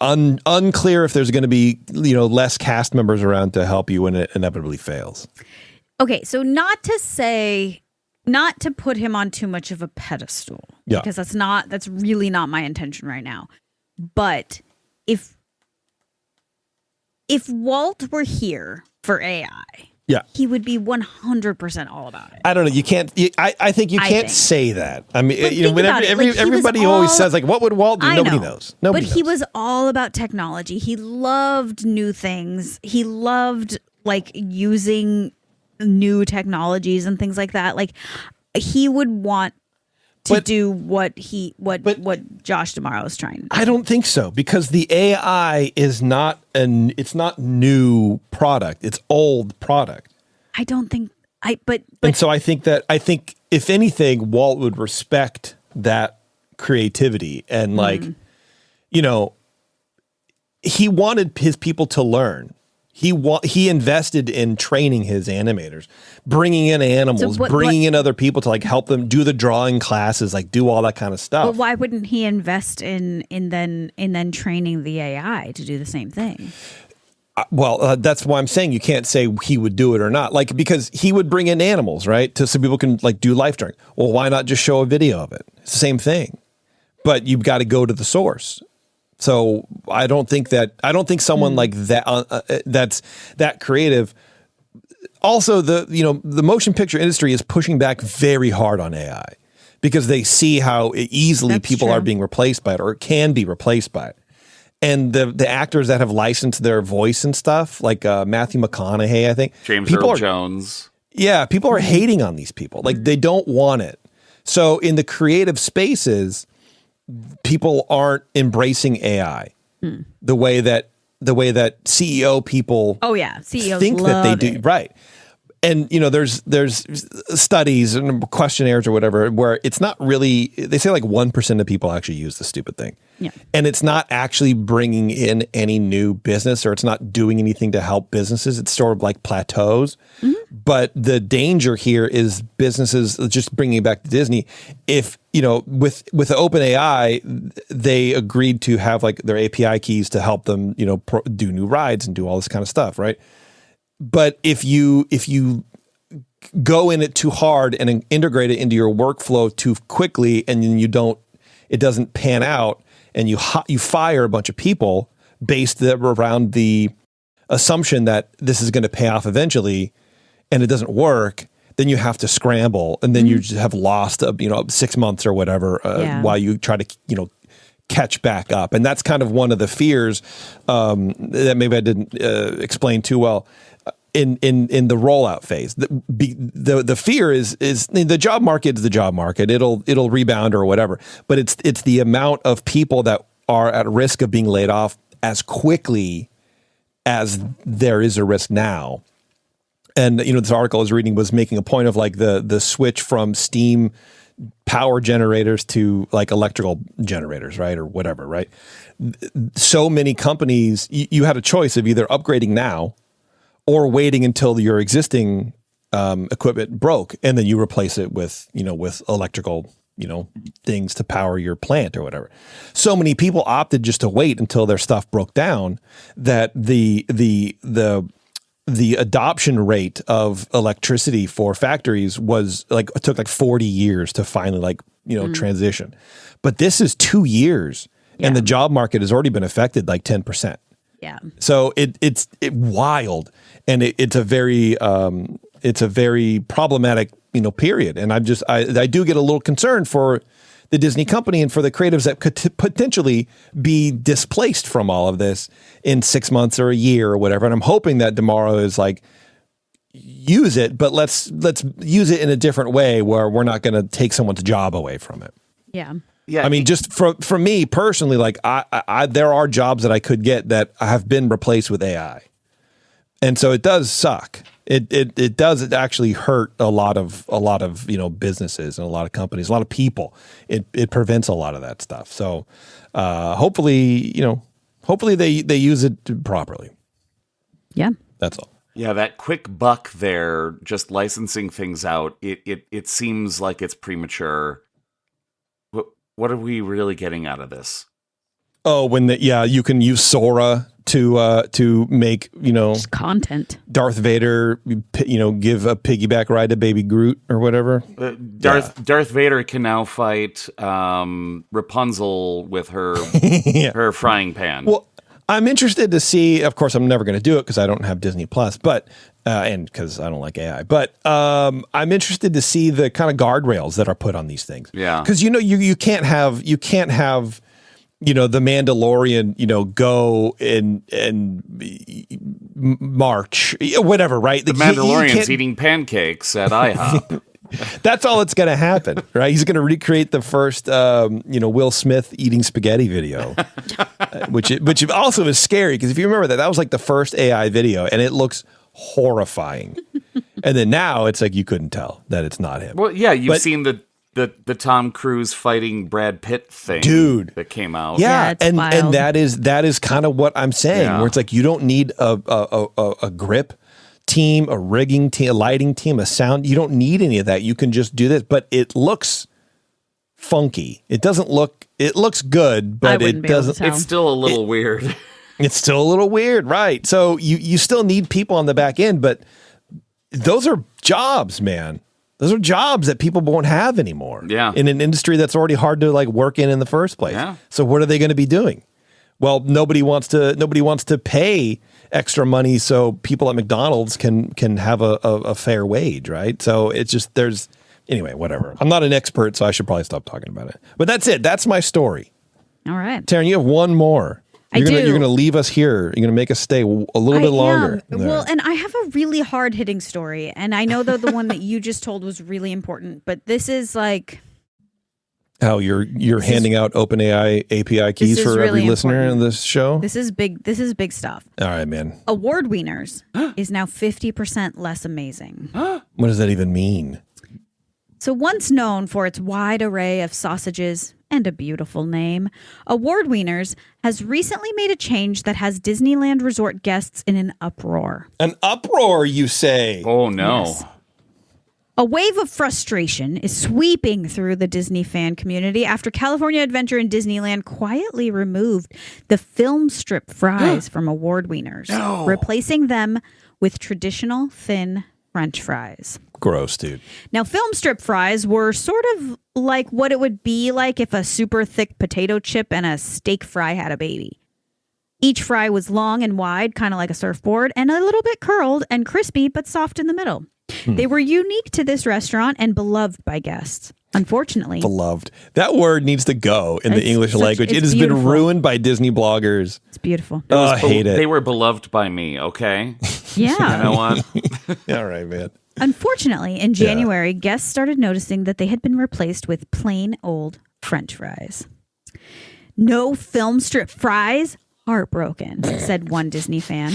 Unclear if there's going to be, less cast members around to help you when it inevitably fails. Okay, so not to put him on too much of a pedestal, because that's really not my intention right now. But if Walt were here for AI, he would be 100% all about it. I don't know. You can't. I think you can't say that. I mean, everybody always says like, "What would Walt do?" Nobody knows. Nobody knows. He was all about technology. He loved new things. He loved like using new technologies and things like that. Like he would want to do what Josh D'Amaro is trying to do. I don't think so, because the AI is not it's not new product. It's old product. I don't think and so I think if anything, Walt would respect that creativity and he wanted his people to learn. He invested in training his animators, bringing in animals, bringing in other people to like help them do the drawing classes, like do all that kind of stuff. But why wouldn't he invest in then training the AI to do the same thing? That's why I'm saying you can't say he would do it or not. Like, because he would bring in animals, right? So people can like do life drawing. Well, why not just show a video of it? It's the same thing, but you've got to go to the source. So I don't think someone like that that's that creative. Also, the motion picture industry is pushing back very hard on AI because they see how easily people are being replaced by it or can be replaced by it. And the actors that have licensed their voice and stuff, like Matthew McConaughey, I think James Earl Jones. Yeah, people are hating on these people. Like they don't want it. So in the creative spaces, people aren't embracing AI the way that CEO people CEOs think that they do. it. Right. And, there's studies and questionnaires or whatever where it's not really, they say like 1% of people actually use the stupid thing. Yeah. And it's not actually bringing in any new business, or it's not doing anything to help businesses. It's sort of like plateaus. Mm-hmm. But the danger here is businesses, just bringing it back to Disney. If, with the OpenAI, they agreed to have like their API keys to help them, do new rides and do all this kind of stuff, right? But if you go in it too hard and integrate it into your workflow too quickly, and then it doesn't pan out, and you fire a bunch of people based around the assumption that this is going to pay off eventually, and it doesn't work, then you have to scramble, and then you just have lost 6 months or whatever while you try to catch back up. And that's kind of one of the fears that maybe I didn't explain too well in the rollout phase. The fear is the job market is the job market. It'll rebound or whatever. But it's the amount of people that are at risk of being laid off as quickly as there is a risk now. And this article I was reading was making a point of like the switch from steam power generators to like electrical generators, right? Or whatever, right? So many companies, you had a choice of either upgrading now or waiting until your existing equipment broke, and then you replace it with electrical, things to power your plant or whatever. So many people opted just to wait until their stuff broke down that the adoption rate of electricity for factories was like, it took like 40 years to finally transition. But this is 2 years and the job market has already been affected like 10%. Yeah. So it's wild, and it's a very problematic period. And I do get a little concerned for the Disney company and for the creatives that could potentially be displaced from all of this in 6 months or a year or whatever. And I'm hoping that D'Amaro is like, use it, but let's use it in a different way where we're not going to take someone's job away from it. Yeah. Yeah. I mean, just for me personally, like I there are jobs that I could get that have been replaced with AI. And so it does suck. It does actually hurt a lot of businesses and a lot of companies, a lot of people. It prevents a lot of that stuff. So hopefully they use it properly. Yeah. That's all. Yeah, that quick buck there, just licensing things out, it seems like it's premature. What are we really getting out of this? Oh, you can use Sora to make, Just content. Darth Vader, give a piggyback ride to Baby Groot or whatever. Darth Vader can now fight Rapunzel with her her frying pan. Well, I'm interested to see. Of course, I'm never going to do it because I don't have Disney Plus, but and because I don't like AI. But I'm interested to see the kind of guardrails that are put on these things. Yeah, because you can't have the Mandalorian go and march, whatever, right? The Mandalorian's eating pancakes at IHOP. That's all that's going to happen, right? He's going to recreate the first, Will Smith eating spaghetti video, which also is scary because if you remember that was like the first AI video and it looks horrifying. And then now it's like you couldn't tell that it's not him. Well, yeah, you've seen the Tom Cruise fighting Brad Pitt thing, dude, that came out. Yeah, and that is kind of what I'm saying, where it's like you don't need a grip team, a rigging team, a lighting team, a sound. You don't need any of that. You can just do this, but it looks funky. It doesn't look. It looks good, but it doesn't. It's still a little weird. It's still a little weird, right? So you still need people on the back end, but those are jobs, man. Those are jobs that people won't have anymore. Yeah. In an industry that's already hard to work in the first place. Yeah. So what are they going to be doing? Well, nobody wants to pay extra money so people at McDonald's can have a fair wage, right? So it's just anyway, whatever. I'm not an expert, so I should probably stop talking about it. But that's it. That's my story. All right. Taryn, you have one more. You're going to leave us here. You're going to make us stay a little bit longer. Well, and I have a really hard-hitting story, and I know the one that you just told was really important, but this is like how you're handing out OpenAI API keys for every listener in this show. This is big stuff. All right, man. Award wieners is now 50% less amazing. What does that even mean? So once known for its wide array of sausages and a beautiful name, Award Wieners has recently made a change that has Disneyland Resort guests in an uproar. An uproar, you say? Oh, no. Yes. A wave of frustration is sweeping through the Disney fan community after California Adventure and Disneyland quietly removed the film strip fries from Award Wieners, replacing them with traditional thin French fries. Gross, dude. Now, film strip fries were sort of like what it would be like if a super thick potato chip and a steak fry had a baby. Each fry was long and wide, kind of like a surfboard, and a little bit curled and crispy, but soft in the middle. They were unique to this restaurant and beloved by guests. Unfortunately. Beloved. That word needs to go in the English language. It has been ruined by Disney bloggers. It's beautiful. I hate it. They were beloved by me, okay? Yeah. You know what? All right, man. Unfortunately, in January, guests started noticing that they had been replaced with plain old French fries. No film strip fries? Heartbroken, said one Disney fan.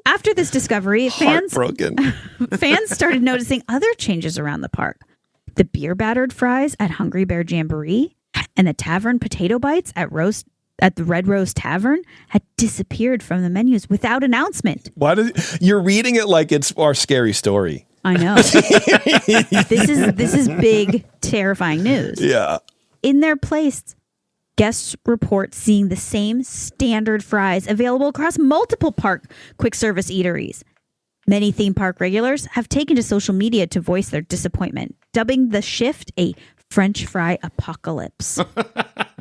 After this discovery, fans started noticing other changes around the park. The beer battered fries at Hungry Bear Jamboree and the tavern potato bites at the Red Rose Tavern had disappeared from the menus without announcement. You're reading it like it's our scary story. I know. This is big, terrifying news. Yeah. In their place, guests report seeing the same standard fries available across multiple park quick service eateries. Many theme park regulars have taken to social media to voice their disappointment, dubbing the shift a French fry apocalypse.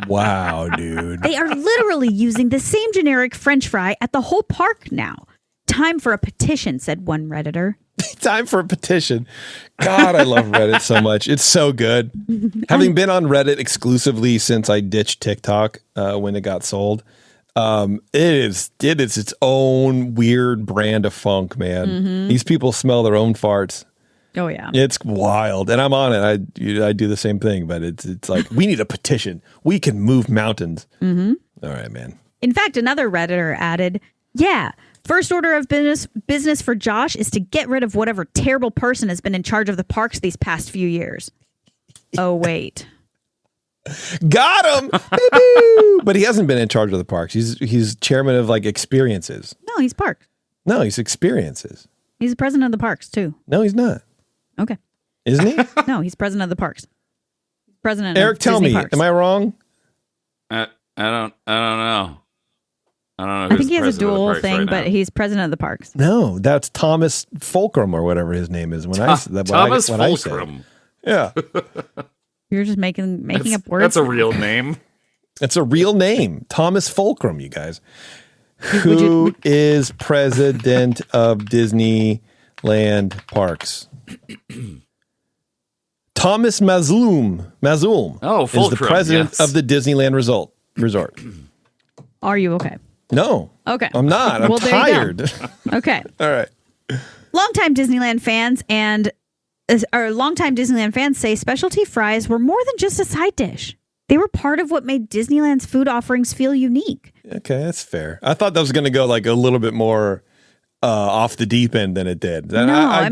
Wow, dude. They are literally using the same generic French fry at the whole park now. Time for a petition, said one Redditor. Time for a petition. God, I love Reddit so much. It's so good. Having been on Reddit exclusively since I ditched TikTok when it got sold, it is its own weird brand of funk, man. Mm-hmm. These people smell their own farts. Oh, yeah. It's wild. And I'm on it. I do the same thing, but it's like, we need a petition. We can move mountains. Mm-hmm. All right, man. In fact, another Redditor added, yeah, First order of business for Josh is to get rid of whatever terrible person has been in charge of the parks these past few years. Oh, wait. Got him! Boo-boo! But he hasn't been in charge of the parks. He's chairman of like experiences. No, he's parks. No, he's experiences. He's the president of the parks, too. No, he's not. Okay. Isn't he? No, he's president of the parks. President Eric, of tell Disney me, parks. am I wrong? I don't know. I think he has a dual thing, right but he's president of the parks. No, that's Thomas Fulcrum or whatever his name is. Thomas Fulcrum. Yeah. You're just making up words. That's a real name. It's a real name. Thomas Fulcrum, you guys. Who is president of Disneyland Parks? Thomas Mazloum. Oh, is Fulcrum, the president yes. of the Disneyland Resort. Are you okay? No. Okay. I'm not. I'm Well, there you go. tired. Okay. All right. Longtime Disneyland fans say specialty fries were more than just a side dish. They were part of what made Disneyland's food offerings feel unique. Okay, that's fair. I thought that was going to go like a little bit more off the deep end than it did. I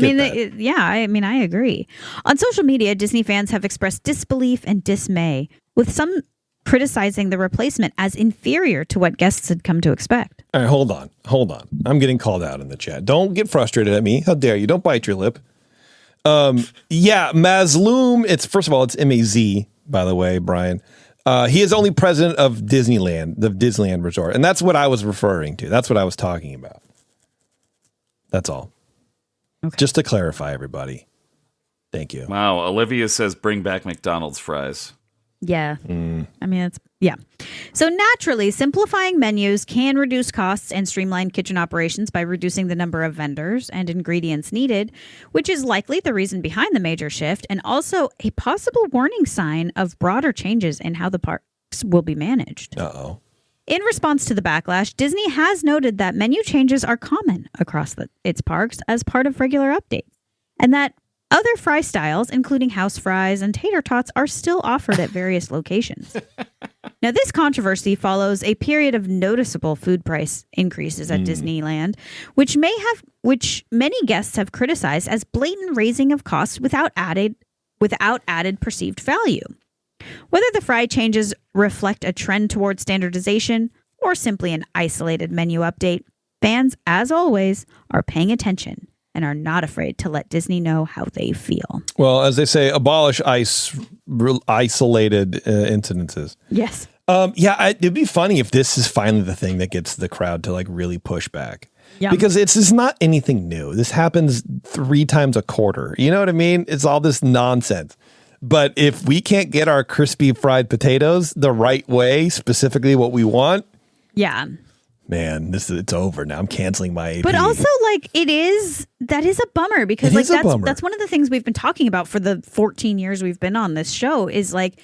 agree. On social media, Disney fans have expressed disbelief and dismay, with some criticizing the replacement as inferior to what guests had come to expect. All right, hold on. I'm getting called out in the chat. Don't get frustrated at me. How dare you? Don't bite your lip. Mazloum, it's M-A-Z, by the way, Brian. He is only president of Disneyland, the Disneyland Resort. And that's what I was referring to. That's what I was talking about. That's all. Okay. Just to clarify, everybody. Thank you. Wow. Olivia says bring back McDonald's fries. Yeah. I mean, So naturally, simplifying menus can reduce costs and streamline kitchen operations by reducing the number of vendors and ingredients needed, which is likely the reason behind the major shift and also a possible warning sign of broader changes in how the parks will be managed. Uh-oh. In response to the backlash, Disney has noted that menu changes are common across its parks as part of regular updates, and that other fry styles, including house fries and tater tots, are still offered at various locations. Now, this controversy follows a period of noticeable food price increases at Disneyland, which many guests have criticized as blatant raising of costs without added perceived value. Whether the fry changes reflect a trend toward standardization or simply an isolated menu update, fans, as always, are paying attention and are not afraid to let Disney know how they feel. Well, as they say, abolish isolated incidences. Yes. It'd be funny if this is finally the thing that gets the crowd to like really push back. Yeah. Because it's not anything new. This happens 3 times a quarter. You know what I mean? It's all this nonsense. But if we can't get our crispy fried potatoes the right way, specifically what we want, yeah. Man, it's over now. I'm canceling my AP. But also, that is a bummer because that's one of the things we've been talking about for the 14 years we've been on this show is like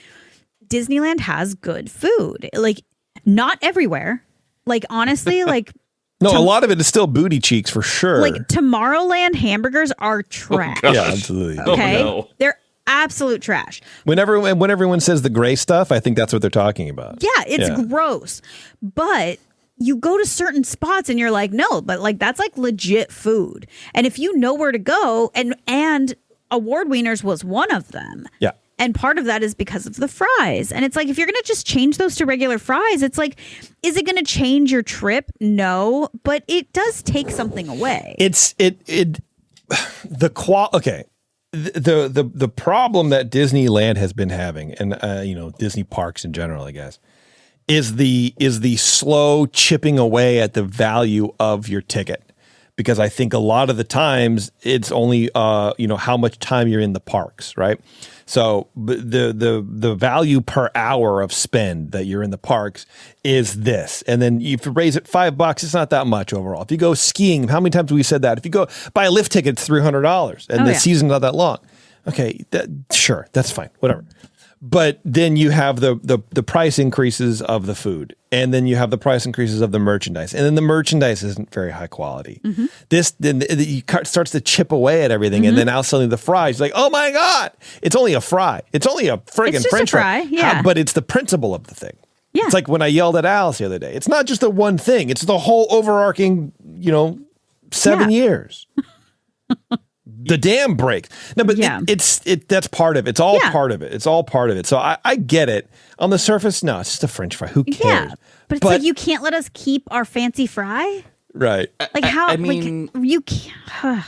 Disneyland has good food. Like not everywhere. Like honestly, like no, a lot of it is still booty cheeks for sure. Like Tomorrowland hamburgers are trash. Oh, yeah, absolutely. Okay, no. They're absolute trash. When everyone says the gray stuff, I think that's what they're talking about. Yeah, it's gross. But you go to certain spots and you're like, no, but like that's like legit food. And if you know where to go, and Award Wieners was one of them. Yeah. And part of that is because of the fries. And it's like, if you're going to just change those to regular fries, it's like, is it going to change your trip? No, but it does take something away. The problem that Disneyland has been having, and Disney parks in general, I guess, is the slow chipping away at the value of your ticket. Because I think a lot of the times it's only how much time you're in the parks, right? So the value per hour of spend that you're in the parks is this, and then if you raise it $5, it's not that much overall. If you go skiing, how many times have we said that? If you go buy a lift ticket, it's $300, and the season's not that long. Okay, sure, that's fine, whatever. But then you have the price increases of the food, and then you have the price increases of the merchandise, and then the merchandise isn't very high quality. Mm-hmm. It starts to chip away at everything, and then now suddenly the fries, like, oh my God, it's only a fry. It's only a friggin' French fry. Yeah. But it's the principle of the thing. Yeah. It's like when I yelled at Alice the other day. It's not just the one thing. It's the whole overarching 7 years. The dam breaks. No, but that's part of it. It's all part of it. It's all part of it. So I get it. On the surface, no, it's just a French fry. Who cares? Yeah, but it's like you can't let us keep our fancy fry. Right. Like how? I mean, like, you can't.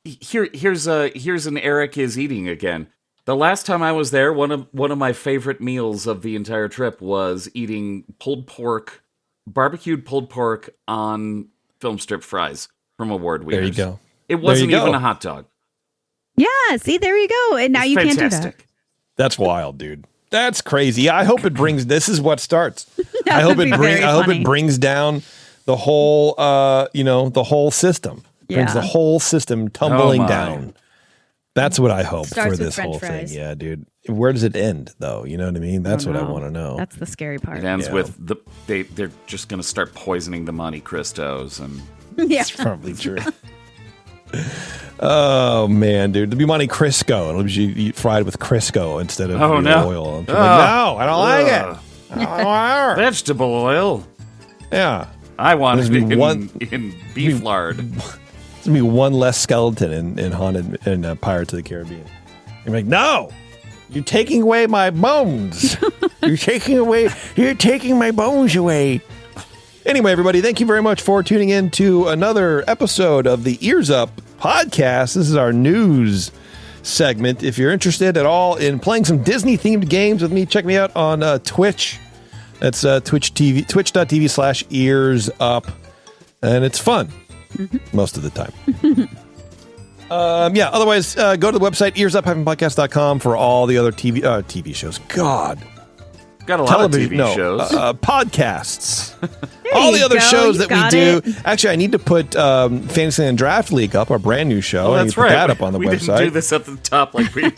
Here's an Eric is eating again. The last time I was there, one of my favorite meals of the entire trip was eating barbecued pulled pork on film strip fries from Award Weavers. There you go. It wasn't even a hot dog. Yeah, see, there you go. And now you can't do that. That's wild, dude. That's crazy. I hope it brings. This is what starts. I hope it brings down the whole. The whole system. Brings the whole system tumbling down. That's what I hope for this whole thing. Yeah, dude. Where does it end, though? You know what I mean? That's what I want to know. That's the scary part. It ends with they're just going to start poisoning the Monte Cristos, and it's probably true. Oh man, dude, it'll be Monte Crisco. It'll be eat fried with Crisco instead of oil. No, I don't like it. I don't like it. Vegetable oil. Yeah, I want it in beef lard. There's gonna be one less skeleton in Haunted and Pirates of the Caribbean. You're like, no, you're taking away my bones. You're taking my bones away. Anyway, everybody, thank you very much for tuning in to another episode of the EarzUp podcast. This is our news segment. If you're interested at all in playing some Disney-themed games with me, check me out on Twitch. That's twitch.tv/EarzUp. And it's fun most of the time. Otherwise, go to the website, earsup-podcast.com for all the other TV shows. God. Got a lot of TV shows. Podcasts. All the other shows that we do. Actually, I need to put Fantasyland Draft League up, our brand new show. That's put that up on the website. We didn't do this at the top like we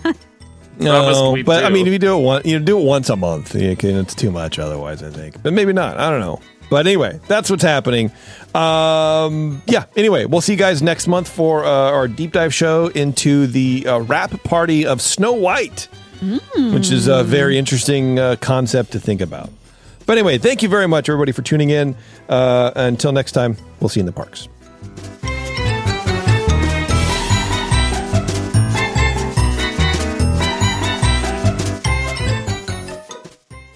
no, but I mean, if you do it once a month, it's too much otherwise, I think. But maybe not. I don't know. But anyway, that's what's happening. Anyway, we'll see you guys next month for our deep dive show into the wrap party of Snow White. Which is a very interesting concept to think about. But anyway, thank you very much, everybody, for tuning in. Until next time, we'll see you in the parks.